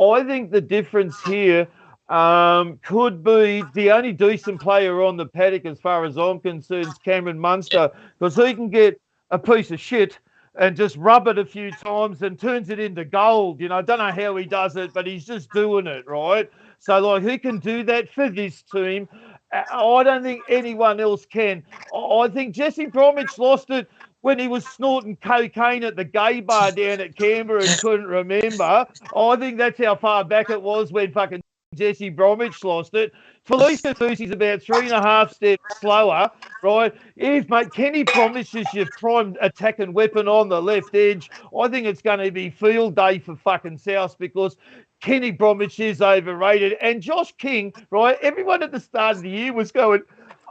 I think the difference here could be the only decent player on the paddock, as far as I'm concerned, is Cameron Munster, because he can get a piece of shit and just rub it a few times and turns it into gold. I don't know how he does it, but he's just doing it, right? So, like, he can do that for this team. I don't think anyone else can. I think Jesse Bromwich lost it when he was snorting cocaine at the gay bar down at Canberra and couldn't remember. I think that's how far back it was when fucking Jesse Bromwich lost it. Felice Tusi's about 3.5 steps slower, right? If, mate, Kenny Bromwich is your prime attacking weapon on the left edge, I think it's going to be field day for fucking South, because Kenny Bromwich is overrated. And Josh King, right? Everyone at the start of the year was going,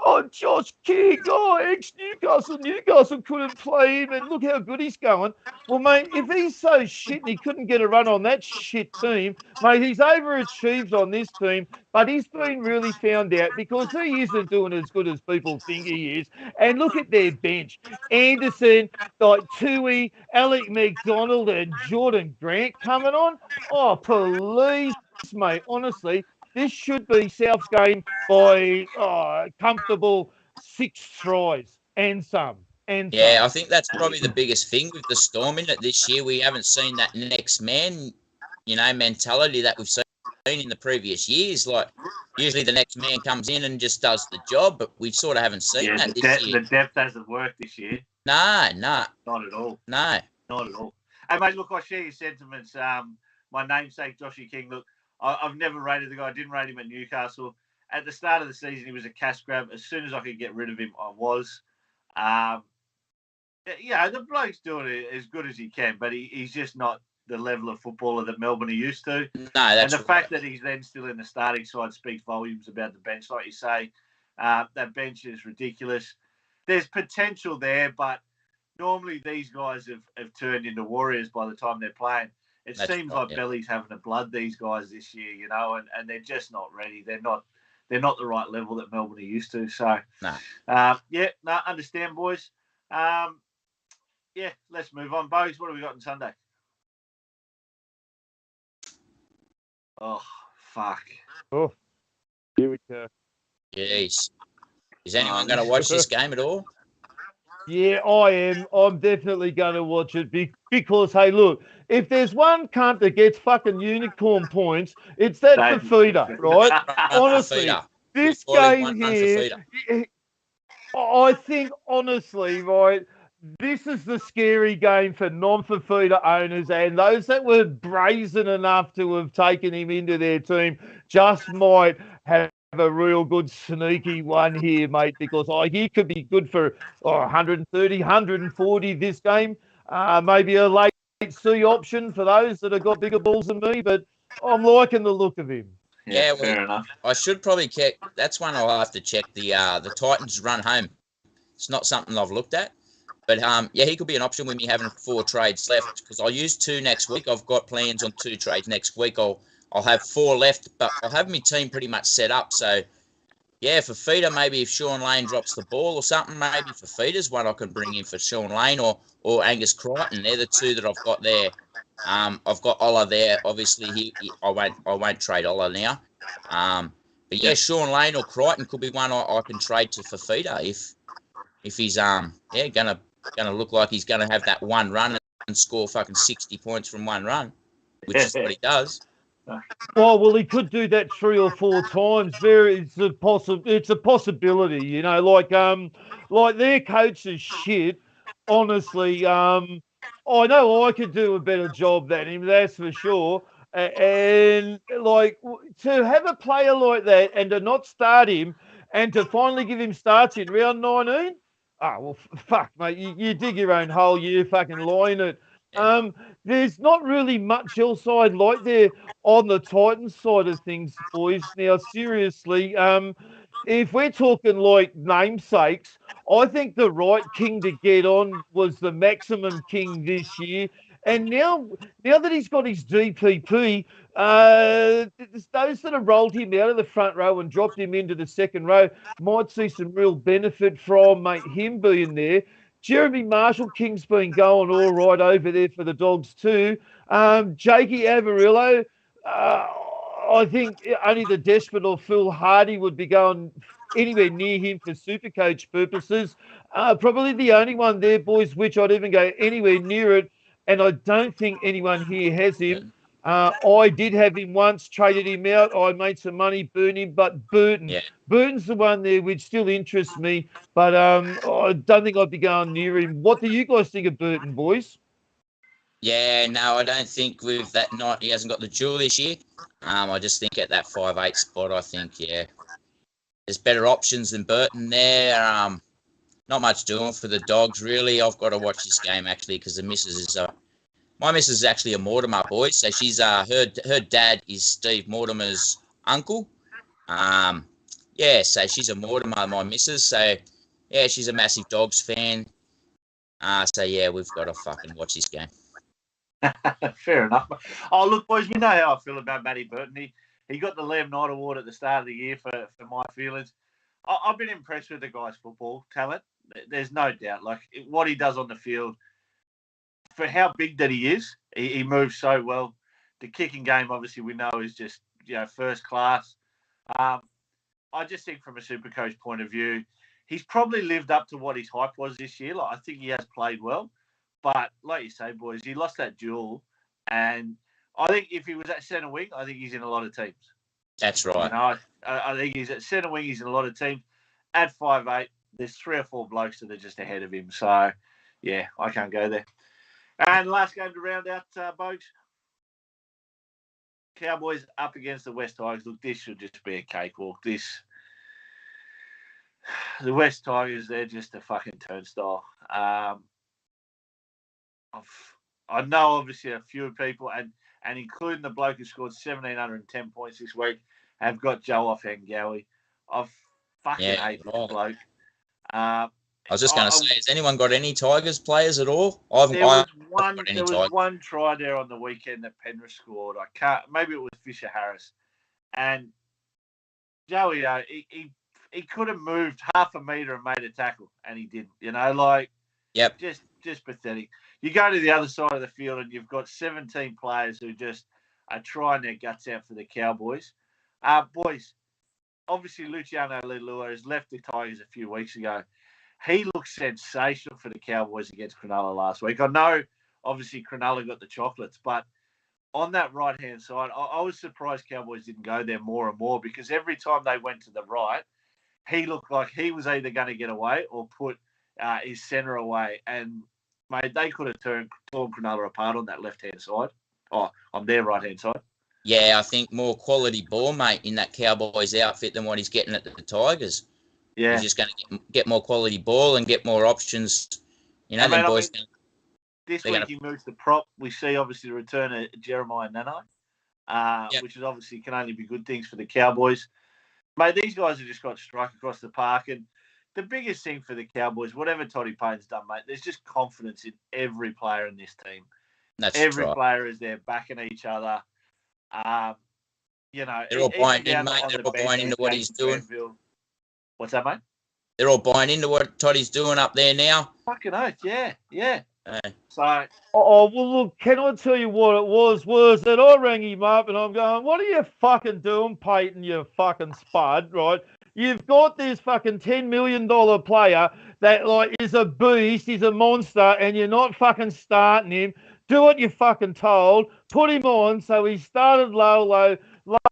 oh, Josh King, Newcastle couldn't play him, and look how good he's going. Well, mate, if he's so shit and he couldn't get a run on that shit team, mate, he's overachieved on this team, but he's been really found out because he isn't doing as good as people think he is. And look at their bench. Anderson, like Tui, Alec McDonald and Jordan Grant coming on. Oh, please, mate, honestly, this should be South's game by comfortable 6 tries and some. Yeah, I think that's probably the biggest thing with the Storm in it this year. We haven't seen that next man, mentality that we've seen in the previous years. Like, usually the next man comes in and just does the job, but we sort of haven't seen that this year. The depth hasn't worked this year. No. Not at all. No. Not at all. And, mate, look, I share your sentiments. My namesake, Joshy King, look, I've never rated the guy. I didn't rate him at Newcastle. At the start of the season, he was a cash grab. As soon as I could get rid of him, I was. The bloke's doing it as good as he can, but he's just not the level of footballer that Melbourne are used to. No, that's And the fact that he's then still in the starting side speaks volumes about the bench, like you say. That bench is ridiculous. There's potential there, but normally these guys have turned into warriors by the time they're playing. It seems like Belly's having a blood, these guys this year, and they're just not ready. They're not the right level that Melbourne are used to. So, understand, boys. Let's move on. Bogues, what have we got on Sunday? Oh, fuck. Oh, here we go. Jeez. Is anyone going to watch this game at all? Yeah, I am. I'm definitely going to watch it because, hey, look, if there's one cunt that gets fucking unicorn points, it's that Fafita, right? Honestly, this game here, I think, honestly, right, this is the scary game for non-Fafita owners and those that were brazen enough to have taken him into their team just might have a real good sneaky one here, mate, because he could be good for 130, 140 this game. Maybe a late C option for those that have got bigger balls than me, but I'm liking the look of him. Yeah, well, fair enough. I should probably check. That's one I'll have to check. The Titans run home. It's not something I've looked at. But, yeah, he could be an option with me having 4 trades left because I'll use 2 next week. I've got plans on 2 trades next week. I'll have 4 left, but I'll have my team pretty much set up. So, yeah, for feeder, maybe if Sean Lane drops the ball or something, maybe for feeders, one I can bring in for Sean Lane or Angus Crichton. They're the 2 that I've got there. I've got Ola there. Obviously, I won't trade Ola now. But, yeah, Sean Lane or Crichton could be one I can trade to for feeder if he's gonna look like he's gonna have that one run and score fucking 60 points from one run, which is what he does. Well, he could do that 3 or 4 times. It's a possibility, you know. Like their coach is shit. Honestly, I know I could do a better job than him. That's for sure. And like to have a player like that and to not start him and to finally give him starts in round 19. Oh, well, fuck, mate. You dig your own hole. You fucking lie in it. There's not really much else I'd like there on the Titans side of things, boys. Now, seriously, if we're talking like namesakes, I think the right king to get on was the maximum king this year. And now that he's got his DPP, those that have rolled him out of the front row and dropped him into the second row might see some real benefit from him being there. Jeremy Marshall King's been going all right over there for the Dogs too. Jakey Avarillo, I think only the desperate or foolhardy would be going anywhere near him for Supercoach purposes. Probably the only one there, boys, which I'd even go anywhere near it. And I don't think anyone here has him. I did have him once, traded him out. I made some money, burned him, but Burton. Yeah. Burton's the one there which still interests me, but I don't think I'd be going near him. What do you guys think of Burton, boys? Yeah, no, I don't think with that night he hasn't got the jewel this year. I just think at that 5'8" spot, I think, yeah, there's better options than Burton there. Not much doing for the Dogs, really. I've got to watch this game, actually, because the missus is... my missus is actually a Mortimer, boys. So she's... her dad is Steve Mortimer's uncle. Yeah, so she's a Mortimer, my missus. So, yeah, she's a massive Dogs fan. So, yeah, we've got to fucking watch this game. Fair enough. Oh, look, boys, we know how I feel about Maddie Burton. He got the Liam Knight Award at the start of the year for my feelings. I've been impressed with the guy's football talent. There's no doubt. Like, what he does on the field, for how big that he is, he moves so well. The kicking game, obviously, we know is just, first class. I just think from a Supercoach point of view, he's probably lived up to what his hype was this year. Like, I think he has played well. But like you say, boys, he lost that duel. And I think if he was at centre wing, I think he's in a lot of teams. That's right. I think he's at centre wing. He's in a lot of teams. At 5'8", there's 3 or 4 blokes that are just ahead of him. So, yeah, I can't go there. And last game to round out, Bogues. Cowboys up against the West Tigers. Look, this should just be a cakewalk. The West Tigers, they're just a fucking turnstile. I know, obviously, a few people, and including the bloke who scored 1,710 points this week, have got Joe off Ngawi. I fucking hate this bloke. I was just going to say, has anyone got any Tigers players at all? There was one try there on the weekend that Penrith scored. Maybe it was Fisher Harris. And Joey, he could have moved half a metre and made a tackle, and he didn't. Yep. Just pathetic. You go to the other side of the field and you've got 17 players who just are trying their guts out for the Cowboys. Boys, obviously Luciano Leilua has left the Tigers a few weeks ago. He looked sensational for the Cowboys against Cronulla last week. I know, obviously, Cronulla got the chocolates, but on that right-hand side, I was surprised Cowboys didn't go there more and more, because every time they went to the right, he looked like he was either going to get away or put his centre away. And, mate, they could have torn Cronulla apart on that left-hand side. Oh, on their right-hand side. Yeah, I think more quality ball, mate, in that Cowboys outfit than what he's getting at the Tigers. Yeah. He's just going to get more quality ball and get more options. You know, them boys. This week he moves the prop. We see, obviously, the return of Jeremiah Nano, which is obviously can only be good things for the Cowboys. Mate, these guys have just got strike across the park. And the biggest thing for the Cowboys, whatever Toddy Payne's done, mate, there's just confidence in every player in this team. Every player is there backing each other. You know, they're all buying in, mate. They're all buying into what he's doing. What's that, mate? They're all buying into what Toddy's doing up there now. Fucking oath, yeah. So. Oh, well, look, can I tell you what it was that I rang him up and I'm going, what are you fucking doing, Peyton, you fucking spud, right? You've got this fucking $10 million player that, like, is a beast, he's a monster, and you're not fucking starting him. Do what you're fucking told. Put him on. So he started Lolo.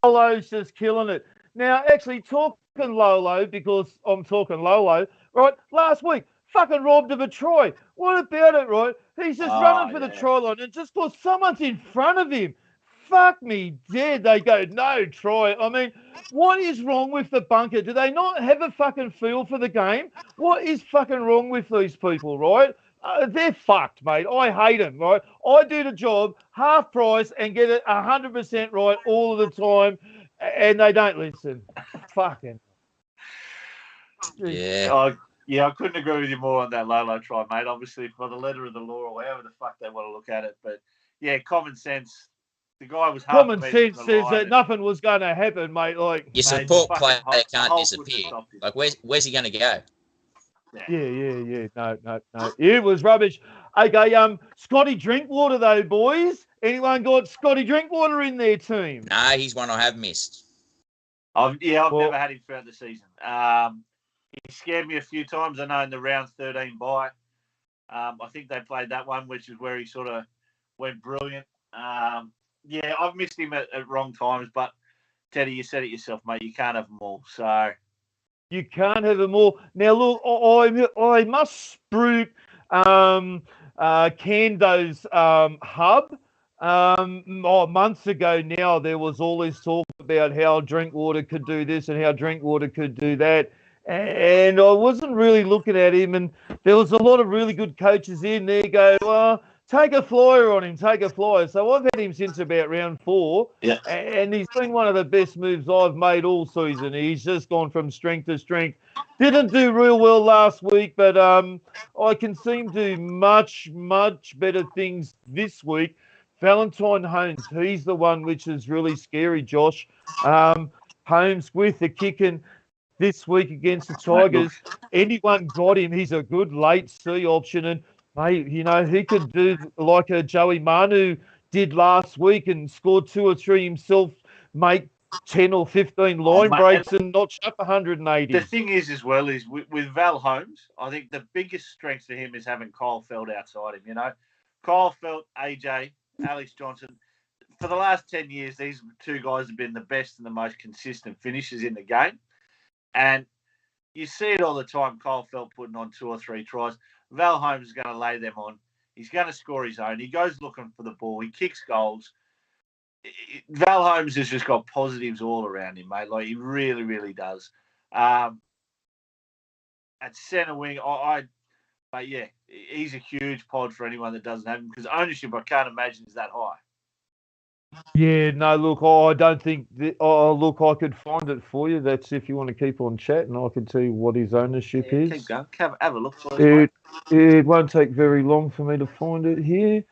Lolo's just killing it. Now, actually, talking Lolo, because I'm talking Lolo, right? Last week, fucking robbed of a try. What about it, right? He's just running for the try line, and just because someone's in front of him, fuck me dead, they go, no try. I mean, what is wrong with the bunker? Do they not have a fucking feel for the game? What is fucking wrong with these people, right? They're fucked, mate. I hate them, right? I do the job half price and get it 100% right all of the time, and they don't listen. Fucking. Yeah. Yeah, I couldn't agree with you more on that Lolo try, mate. Obviously, for the letter of the law or however the fuck they want to look at it. But, yeah, common sense. The guy was half common sense says that nothing was going to happen, mate. Like, your support player can't disappear. Like, where's he going to go? Yeah. No. It was rubbish. Okay, Scotty Drinkwater, though, boys. Anyone got Scotty Drinkwater in their team? No, he's one I have missed. I've never had him throughout the season. He scared me a few times. I know in the round 13 bye. I think they played that one, which is where he sort of went brilliant. Yeah, I've missed him at wrong times, but Teddy, you said it yourself, mate. You can't have them all. So you can't have them all. Now, look, I must spruik Cando's hub. Months ago now, there was all this talk about how Drinkwater could do this and how Drinkwater could do that. And I wasn't really looking at him, and there was a lot of really good coaches in there go, well, take a flyer on him, take a flyer. So I've had him since about round 4, and he's been one of the best moves I've made all season. He's just gone from strength to strength. Didn't do real well last week, but I can see him do much, much better things this week. Valentine Holmes, he's the one which is really scary, Josh. Holmes with the kicking this week against the Tigers. Anyone got him, he's a good late C option. And, mate, you know, he could do like a Joey Manu did last week and scored 2 or 3 himself, make 10 or 15 line breaks and notch up 180. The thing is, as well, is with Val Holmes, I think the biggest strength for him is having Kyle Feld outside him, you know. Kyle Feld, AJ, Alex Johnson. For the last 10 years, these 2 guys have been the best and the most consistent finishers in the game. And you see it all the time, Kyle Felt putting on 2 or 3 tries. Val Holmes is going to lay them on. He's going to score his own. He goes looking for the ball. He kicks goals. Val Holmes has just got positives all around him, mate. Like, he really, really does. At centre wing, but yeah, he's a huge pod for anyone that doesn't have him, because ownership, I can't imagine, is that high. Yeah, no, look, I don't think... look, I could find it for you. That's if you want to keep on chatting. I can tell you what his ownership is. Keep going. Have a look for it. It won't take very long for me to find it here.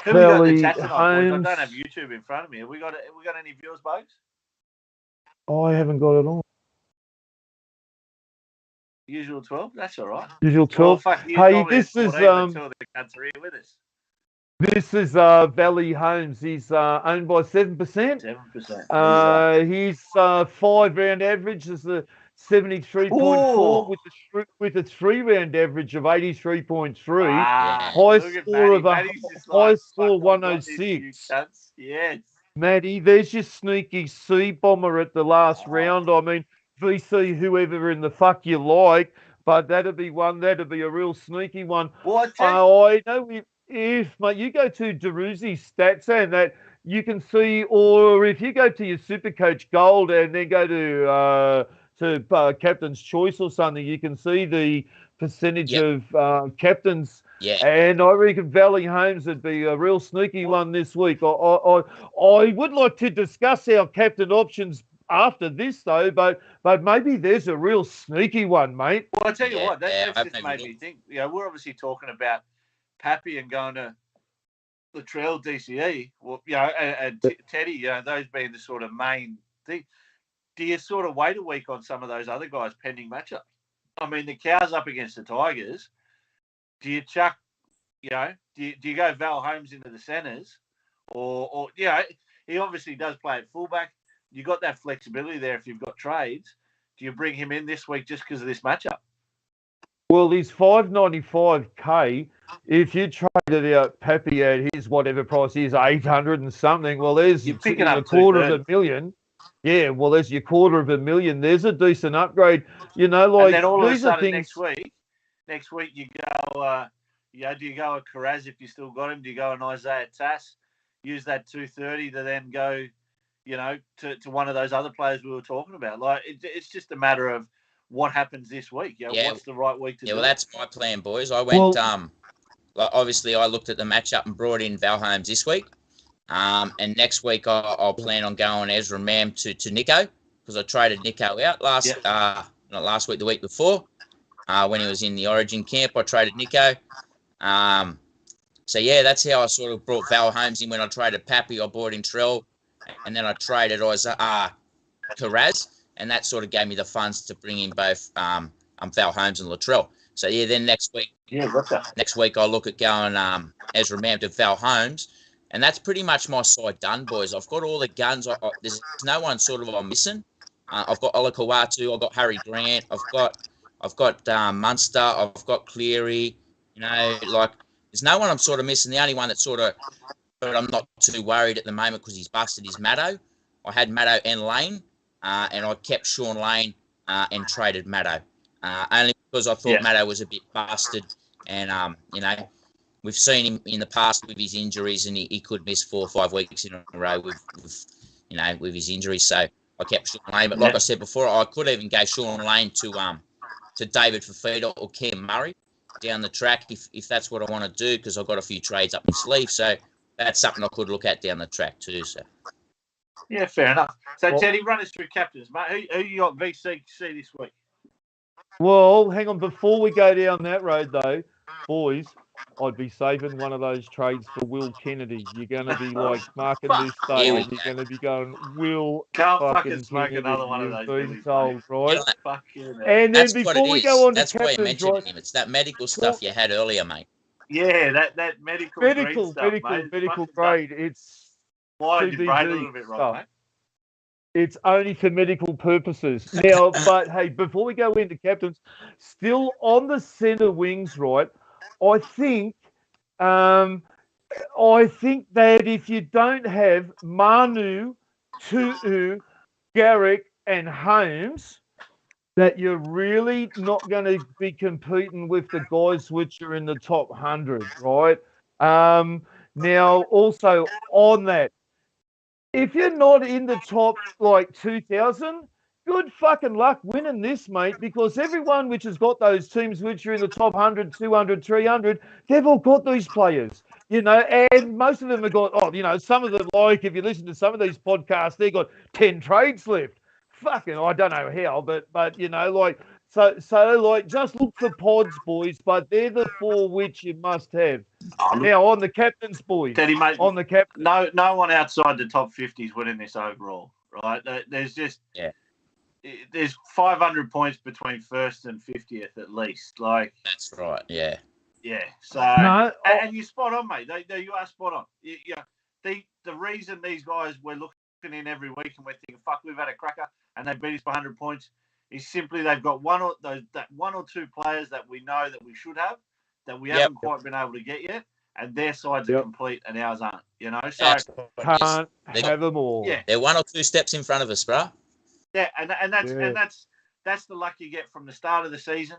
Who we got in the chat tonight, boys? I don't have YouTube in front of me. Have we got any viewers, Bugs? I haven't got it on. Usual 12? That's all right. Usual 12. Well, hey, this is... Until the cats are here with us. This is Valley Homes. He's owned by 7%. 7%. His 5-round average is a 73.4 with a 3-round average of 83.3. Ah, High look at score Maddie. of Maddie's just high like, score fuck, I've got this, you 106. cunts. Yes. Maddie, there's your sneaky C bomber at the last round. I mean, VC whoever in the fuck you like, but that'd be a real sneaky one. Well, I know if mate, you go to Daruzi's stats and that you can see, or if you go to your Supercoach Gold and then go to Captain's Choice or something, you can see the percentage of captains. Yeah. And I reckon Valley Holmes would be a real sneaky one this week. I would like to discuss our captain options after this, though, but maybe there's a real sneaky one, mate. Well, I tell you what, that's just made me think. You know, we're obviously talking about Pappy and going to Latrell, DCE, well, you know, and Teddy, you know, those being the sort of main thing. Do you sort of wait a week on some of those other guys pending matchups? I mean, the Cows up against the Tigers. Do you chuck, you know, do you go Val Holmes into the centres? Or you know, he obviously does play at fullback. You got that flexibility there if you've got trades. Do you bring him in this week just because of this matchup? Well, he's $595K. If you traded out Pappy at his whatever price is, 800 and something, well, there's You're picking up $250,000. Yeah, well, there's your $250,000. There's a decent upgrade. You know, like, and then all of a sudden things... next week you go, do you go a Carraz if you still got him? Do you go an Isaiah Tass? Use that 230 to then go, you know, to one of those other players we were talking about. Like, it's just a matter of what happens this week. You know, what's the right week to do? Yeah, well, that's my plan, boys. I went, obviously I looked at the matchup and brought in Val Holmes this week. And next week I'll plan on going Ezra Mam to Nico, because I traded Nico out not last week, the week before, when he was in the Origin camp. I traded Nico. So yeah, that's how I sort of brought Val Holmes in. When I traded Pappy, I brought in Trell, and then I traded Carraz, and that sort of gave me the funds to bring in both Val Holmes and Latrell. So yeah, then next week I'll look at going Ezra Mam to Val Holmes. And that's pretty much my side done, boys. I've got all the guns. There's no one sort of I'm missing. I've got Ola Kawatu. I've got Harry Grant. I've got Munster. I've got Cleary. You know, like, there's no one I'm sort of missing. The only one that sort of, but I'm not too worried at the moment because he's busted, is Maddo. I had Maddo and Lane, and I kept Sean Lane and traded Maddo. Only because I thought Maddo was a bit busted, and you know, we've seen him in the past with his injuries, and he could miss 4 or 5 weeks in a row with his injuries. So I kept Sean Lane. But like I said before, I could even go Sean Lane to David Fafita or Cam Murray down the track if that's what I want to do, because I've got a few trades up my sleeve. So that's something I could look at down the track too. So yeah, fair enough. So Teddy, run us through captains, mate. Who you got VC this week? Well, hang on. Before we go down that road, though, boys, I'd be saving one of those trades for Will Kennedy. You're going to be like marking this day, and you're going to be going, Will fucking smoke another one of those. Been told, right? And then before we go on that's to why you captains, mentioned him. It's that medical stuff you had earlier, mate. Yeah, that medical grade. It's why your brain a little bit wrong, mate. It's only for medical purposes. Now, but hey, before we go into captains, still on the centre wings, right? I think that if you don't have Manu, Tu'u, Garrick, and Holmes, that you're really not going to be competing with the guys which are in the top 100, right? Now, also on that, if you're not in the top, like, 2,000, good fucking luck winning this, mate, because everyone which has got those teams which are in the top 100, 200, 300, they've all got these players, you know, and most of them have got, some of them, like, if you listen to some of these podcasts, they've got 10 trades left. Fucking, I don't know how, but you know, like, so like, just look for pods, boys, but they're the 4 which you must have. Now, on the captains, boys. Teddy, mate, on the captain. No one outside the top 50 is winning this overall, right? There's just... Yeah. There's 500 points between first and 50th at least. Like, that's right. Yeah. Yeah. So No, and you're spot on, mate. You are spot on. The reason these guys we're looking in every week and we're thinking, fuck, we've had a cracker and they beat us by 100 points is simply they've got one or two players that we know that we should have that we haven't quite been able to get yet, and their sides are complete and ours aren't. You know, so can't have them all. Yeah, they're one or two steps in front of us, bro. Yeah, and that's the luck you get from the start of the season.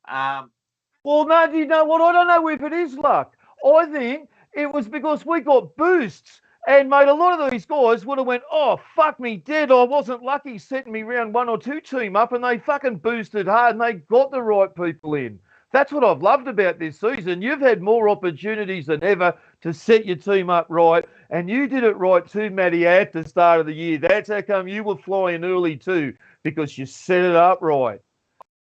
Well, no, you know what? I don't know if it is luck. I think it was because we got boosts. And, mate, a lot of these guys would have went, oh, fuck me dead. I wasn't lucky setting me round 1 or 2 team up, and they fucking boosted hard and they got the right people in. That's what I've loved about this season. You've had more opportunities than ever to set your team up right, and you did it right too, Maddie, at the start of the year. That's how come you were flying early too, because you set it up right.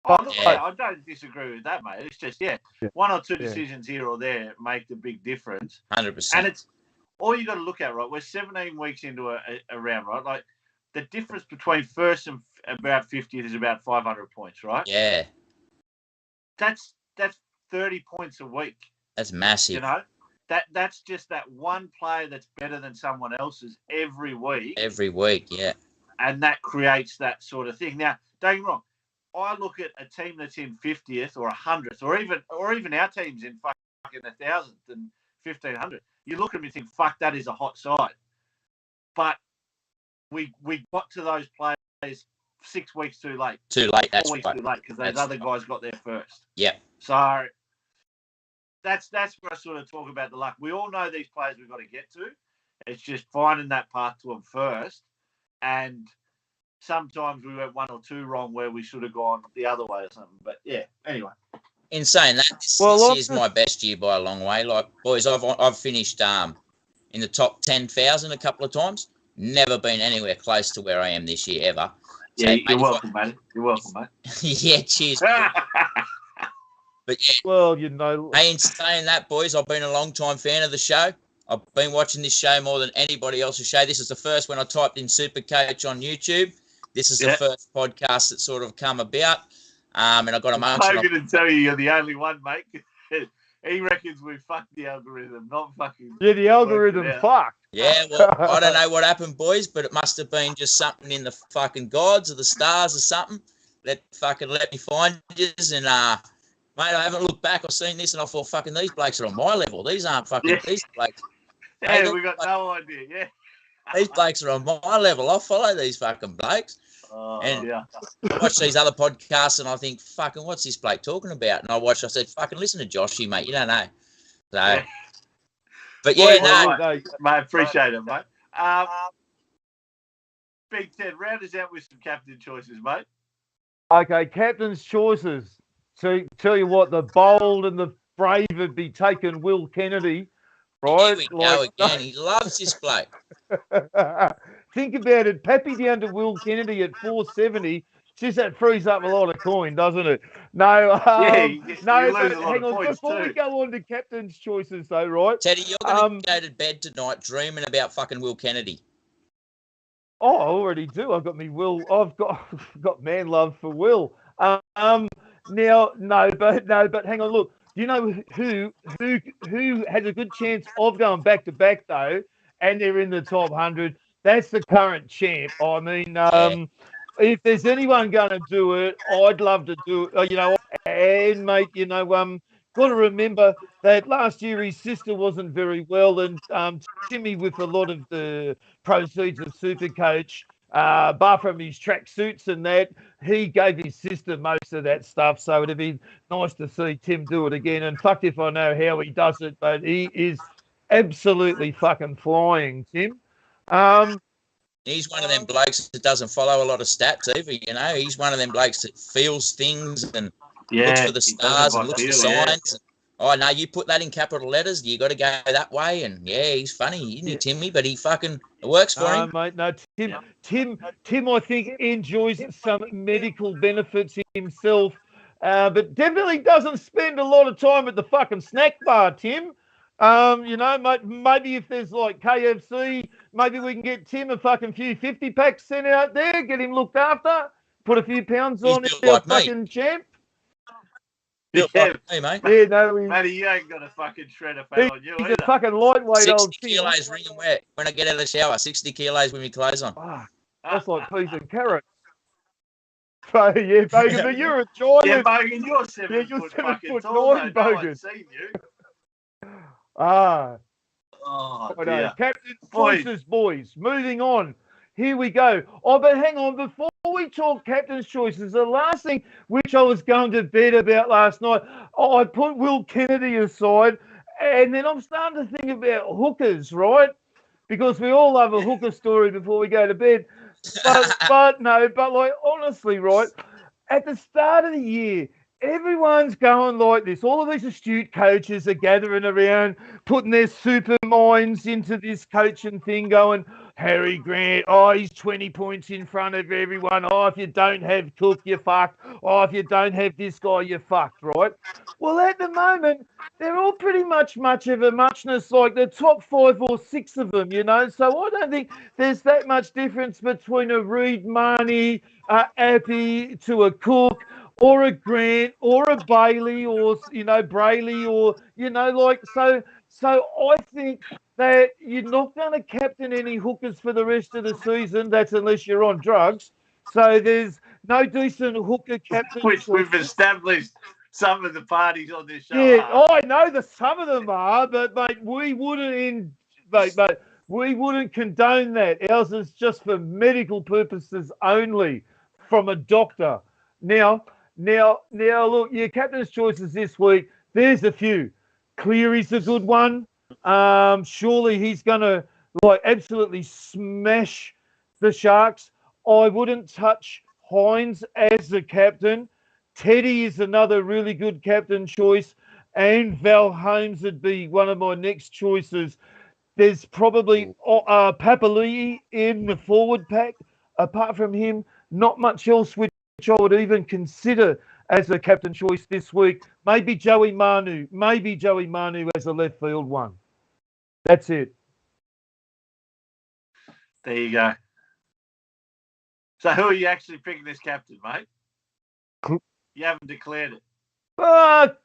I don't disagree with that, mate. It's just, 1 or 2 decisions here or there make the big difference. 100%. And it's all you got to look at, right? We're 17 weeks into a round, right? Like the difference between first and about 50th is about 500 points, right? Yeah. That's 30 points a week. That's massive. You know, that's just that one player that's better than someone else's every week. Every week, yeah. And that creates that sort of thing. Now, don't get me wrong. I look at a team that's in 50th or 100th, or even our teams in fucking 1,000th and 1,500. You look at me and think, fuck, that is a hot side. But we got to those players 6 weeks too late. Too late, that's 4 weeks right. too late, because those other guys got there first. Yeah. So that's where I sort of talk about the luck. We all know these players we've got to get to. It's just finding that path to them first. And sometimes we went 1 or 2 wrong where we should have gone the other way or something. But, yeah, anyway. In saying that, this is my best year by a long way. Like, boys, I've finished in the top 10,000 a couple of times. Never been anywhere close to where I am this year ever. So, yeah, you're welcome, mate. You're welcome, mate. Yeah, cheers. But yeah. Well, you know. Hey, in saying that, boys, I've been a long-time fan of the show. I've been watching this show more than anybody else's show. This is the first when I typed in Supercoach on YouTube. This is the first podcast that sort of come about. And I got a moment. I'm going to tell you, you're the only one, mate. He reckons we fucked the algorithm, not fucking. Yeah, the algorithm fucked. Yeah, well, I don't know what happened, boys, but it must have been just something in the fucking gods or the stars or something. Let me find you. And, mate, I haven't looked back. I've seen this and I thought, fucking, these blokes are on my level. These aren't fucking these blokes. Yeah, we got no idea, yeah. These blokes are on my level. I follow these fucking blokes. And I watch these other podcasts and I think, fucking, what's this bloke talking about? And I said, fucking listen to Joshy, mate. You don't know. So, but yeah, mate, appreciate it, mate. Big Ted, round us out with some captain choices, mate. Okay, captain's choices. So tell you what, the bold and the brave would be taking Will Kennedy, right? Here we go again. He loves this bloke. Think about it. Pappy down to Will Kennedy at 470. Just that frees up a lot of coin, doesn't it? No, hang on. Before we go on to captain's choices, though, right? Teddy, you're going to go to bed tonight dreaming about fucking Will Kennedy. Oh, I already do. I've got me Will. I've got man love for Will. But hang on. Look, you know who has a good chance of going back to back though, and they're in the top 100. That's the current champ. I mean, if there's anyone going to do it, I'd love to do it. And mate, got to remember that last year his sister wasn't very well, and Timmy, with a lot of the proceeds of Supercoach, bar from his track suits and that, he gave his sister most of that stuff. So it'd be nice to see Tim do it again. And fuck if I know how he does it, but he is absolutely fucking flying, Tim. He's one of them blokes that doesn't follow a lot of stats either, He's one of them blokes that feels things and looks for the stars and looks for signs. Oh, no, you put that in capital letters, you got to go that way. And, he's funny, isn't he, Timmy? But he fucking, it works for him. Mate, no, Tim, I think, enjoys some medical benefits himself, but definitely doesn't spend a lot of time at the fucking snack bar, Tim. Mate, maybe if there's like KFC, maybe we can get Tim a fucking few 50 packs sent out there, get him looked after, put a few pounds on him, fucking champ. Built Yeah. like me, mate. Yeah, no, Matty, you ain't got a fucking shred of fat on you he's either. a fucking lightweight old 60 thing. kilos wringing wet when I get out of the shower. 60 kilos with my clothes on. Ah, that's like peas and carrots. So, yeah, Bogan, but you're a giant. Yeah, Bogan, you're 7 Yeah, you're foot 7 fucking foot tall, 9, though. No Bogan. one's seen you. Ah, Oh, I know. dear. Captain's Boys. choices, boys. Moving on. Here we go. Oh, but hang on. Before we talk captain's choices, the last thing which I was going to bed about last night, I put Will Kennedy aside, and then I'm starting to think about hookers, right? Because we all love a hooker story before we go to bed. But like honestly, right? At the start of the year, everyone's going like this. All of these astute coaches are gathering around, putting their super minds into this coaching thing, going, Harry Grant, oh, he's 20 points in front of everyone. Oh, if you don't have Cook, you're fucked. Oh, if you don't have this guy, you're fucked, right? Well, at the moment, they're all pretty much of a muchness, like the top 5 or 6 of them, you know. So I don't think there's that much difference between a Reed Marnie, Appy to a Cook, or a Grant, or a Bailey, or Brayley, or like so. So I think that you're not going to captain any hookers for the rest of the season. That's unless you're on drugs. So there's no decent hooker captain. Which we've established some of the parties on this show. Yeah, I know that some of them are, but mate, we wouldn't we wouldn't condone that. Ours is just for medical purposes only, from a doctor. Now, look, your captain's choices this week. There's a few. Cleary's a good one. Surely he's gonna absolutely smash the Sharks. I wouldn't touch Hines as the captain. Teddy is another really good captain choice, and Val Holmes would be one of my next choices. There's probably Papali'i in the forward pack. Apart from him, not much else which I would even consider as a captain choice this week. Maybe Joey Manu as a left field one. That's it. There you go. So who are you actually picking as captain, mate? You haven't declared it.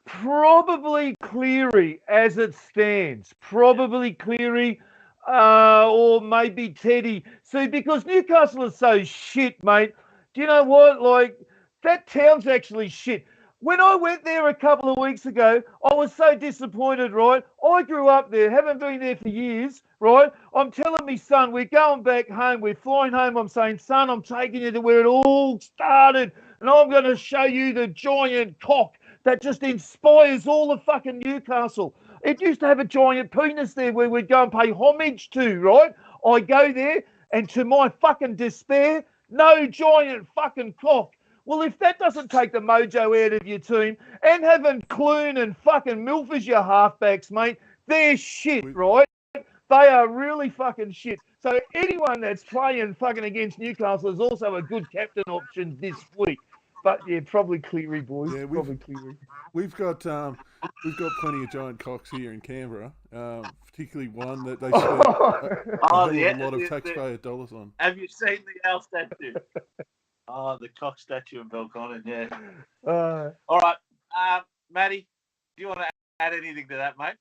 Probably Cleary as it stands. Probably Cleary, or maybe Teddy. See, because Newcastle is so shit, mate. Do you know what? Like, that town's actually shit. When I went there a couple of weeks ago, I was so disappointed, right? I grew up there, haven't been there for years, right? I'm telling me, son, we're going back home. We're flying home. I'm saying, son, I'm taking you to where it all started, and I'm going to show you the giant cock that just inspires all of fucking Newcastle. It used to have a giant penis there where we'd go and pay homage to, right? I go there, and to my fucking despair, no giant fucking cock. Well, if that doesn't take the mojo out of your team, and having Clune and fucking Milf as your halfbacks, mate, they're shit, right? They are really fucking shit. So anyone that's playing fucking against Newcastle is also a good captain option this week. But yeah, probably Cleary, boys. Yeah, probably Cleary. We've got plenty of giant cocks here in Canberra, particularly one that they spent a lot of taxpayer dollars on. Have you seen the owl statue? Oh, the cock statue in Belconnen, yeah. All right, Maddie, do you want to add anything to that, mate?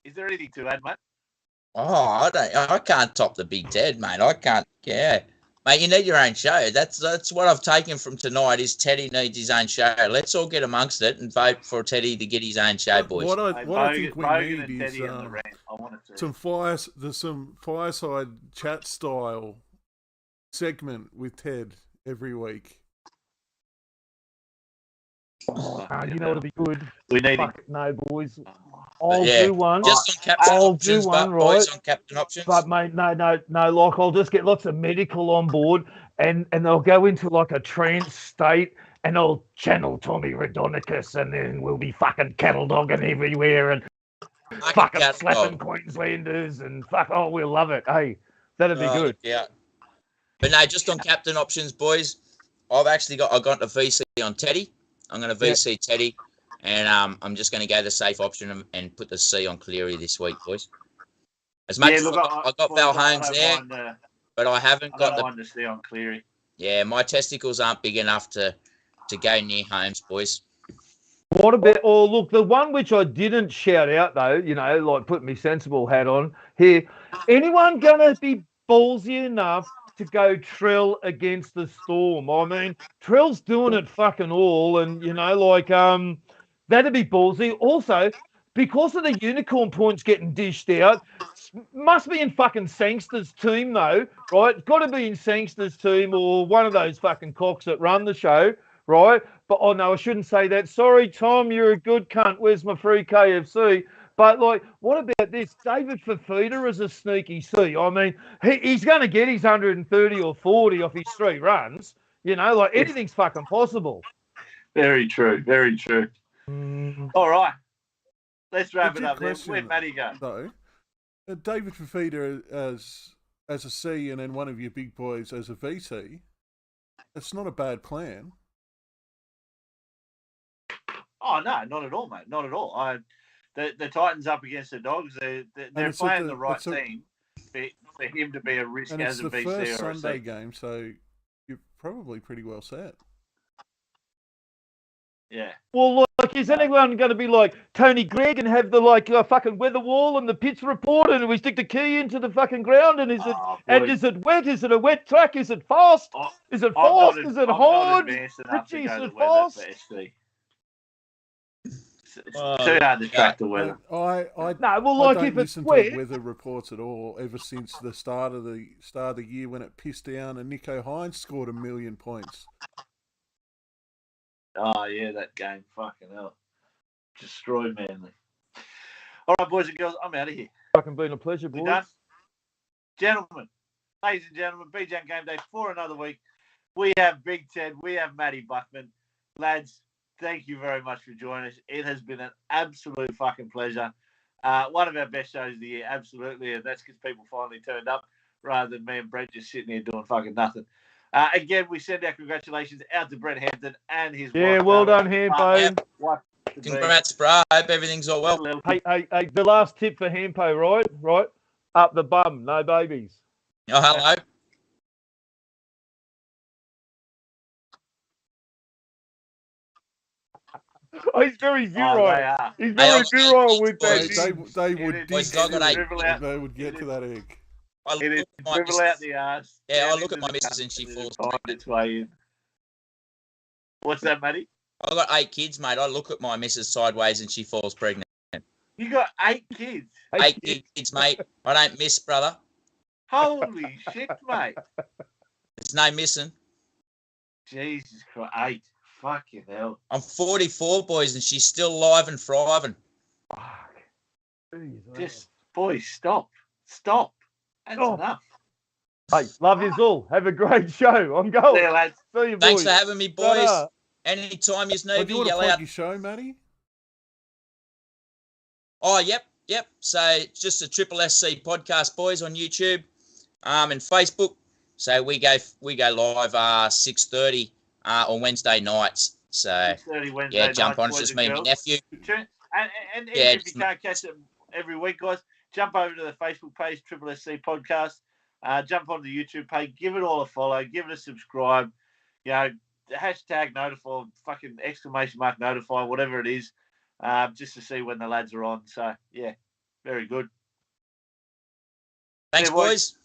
Is there anything to add, mate? Oh, I can't top the Big Ted, mate. I can't. Yeah, mate. You need your own show. That's what I've taken from tonight. Is Teddy needs his own show. Let's all get amongst it and vote for Teddy to get his own show, boys. What I think we need is some fireside chat style segment with Ted every week. You know what'll be good? We need it. No, boys. I'll do one. Just on captain options, but boys on captain options. But mate, no. Like I'll just get lots of medical on board, and they'll go into like a trance state, and I'll channel Tommy Radonicus, and then we'll be fucking cattle dogging everywhere, and fucking slapping Queenslanders, and we'll love it. Hey, that'd be good. Yeah. But no, just on captain options, boys. I got the VC on Teddy. I'm going to VC Teddy, and I'm just going to go the safe option and put the C on Cleary this week, boys. As much as I got Val Holmes there, but I haven't got the C on Cleary. Yeah, my testicles aren't big enough to go near Holmes, boys. What about, oh, look, the one which I didn't shout out, though, you know, like put my sensible hat on here. Anyone going to be ballsy enough to go Trell against the Storm? I mean, Trell's doing it fucking all, and, you know, like, that'd be ballsy. Also, because of the unicorn points getting dished out, must be in fucking Sangster's team, though, right? It's got to be in Sangster's team or one of those fucking cocks that run the show, right? But, oh, no, I shouldn't say that. Sorry, Tom, you're a good cunt. Where's my free KFC? But, like, what about this? David Fafita is a sneaky C. I mean, he's going to get his 130 or 40 off his 3 runs. You know, like, anything's fucking possible. Very true. Very true. All right. Let's wrap it up there. Where'd Maddie go? Though, David Fafita as a C and then one of your big boys as a VC, that's not a bad plan. Oh, no, not at all, mate. Not at all. The Titans up against the Dogs, they're playing the right team for him to be a risk as a VC or a C. And it's the first Sunday game, so you're probably pretty well set. Yeah. Well, like, is anyone going to be like Tony Gregg and have the fucking weather wall and the pitch report, and we stick the key into the fucking ground? And is it wet? Is it a wet track? Is it fast? Is it fast? Is it hard? Richie, is it fast? It's too hard to track the weather. I if it's wet, to weather reports at all ever since the start of the year when it pissed down and Nico Hines scored 1 million points. Oh yeah, that game, fucking hell, destroyed Manly. All right, boys and girls, I'm out of here. Fucking been a pleasure, boys. Done? Gentlemen, ladies and gentlemen, BJ Game Day for another week. We have Big Ted, we have Maddie Buckman, lads. Thank you very much for joining us. It has been an absolute fucking pleasure. One of our best shows of the year, absolutely. And that's because people finally turned up rather than me and Brent just sitting here doing fucking nothing. Again, we send our congratulations out to Brent Hampton and his wife. Yeah, well done, Hampo. Congrats, bro. I hope everything's all well. Hey, the last tip for Hampo, right? Up the bum, no babies. Oh, hello. Oh, he's very virile. He's very virile with that. They would get to that egg. I dribble out the arse. Yeah, I look at my missus and she falls its way in. What's that, Matty? I've got 8 kids, mate. I look at my missus sideways and she falls pregnant. You got 8 kids? 8 kids, mate. I don't miss, brother. Holy shit, mate. There's no missing. Jesus Christ, 8. Fucking hell. I'm 44, boys, and she's still alive and thriving. Fuck. Just, boys, stop. That's enough. Hey, love yous all. Have a great show. I'm going. See you, lads. See you, boys. Thanks for having me, boys. Anytime you need me, yell out. Your show, Matty? Oh, yep. So it's just a Triple SC podcast, boys, on YouTube and Facebook. So we go live 6:30 on Wednesday nights. So 6:30 Wednesday yeah, jump nights, on. It's just me and my nephew. And if you can't catch it every week, guys, jump over to the Facebook page, Triple SC Podcast. Jump on the YouTube page. Give it all a follow. Give it a subscribe. You know, hashtag notify, fucking exclamation mark notify, whatever it is, just to see when the lads are on. So, yeah, very good. Thanks, boys.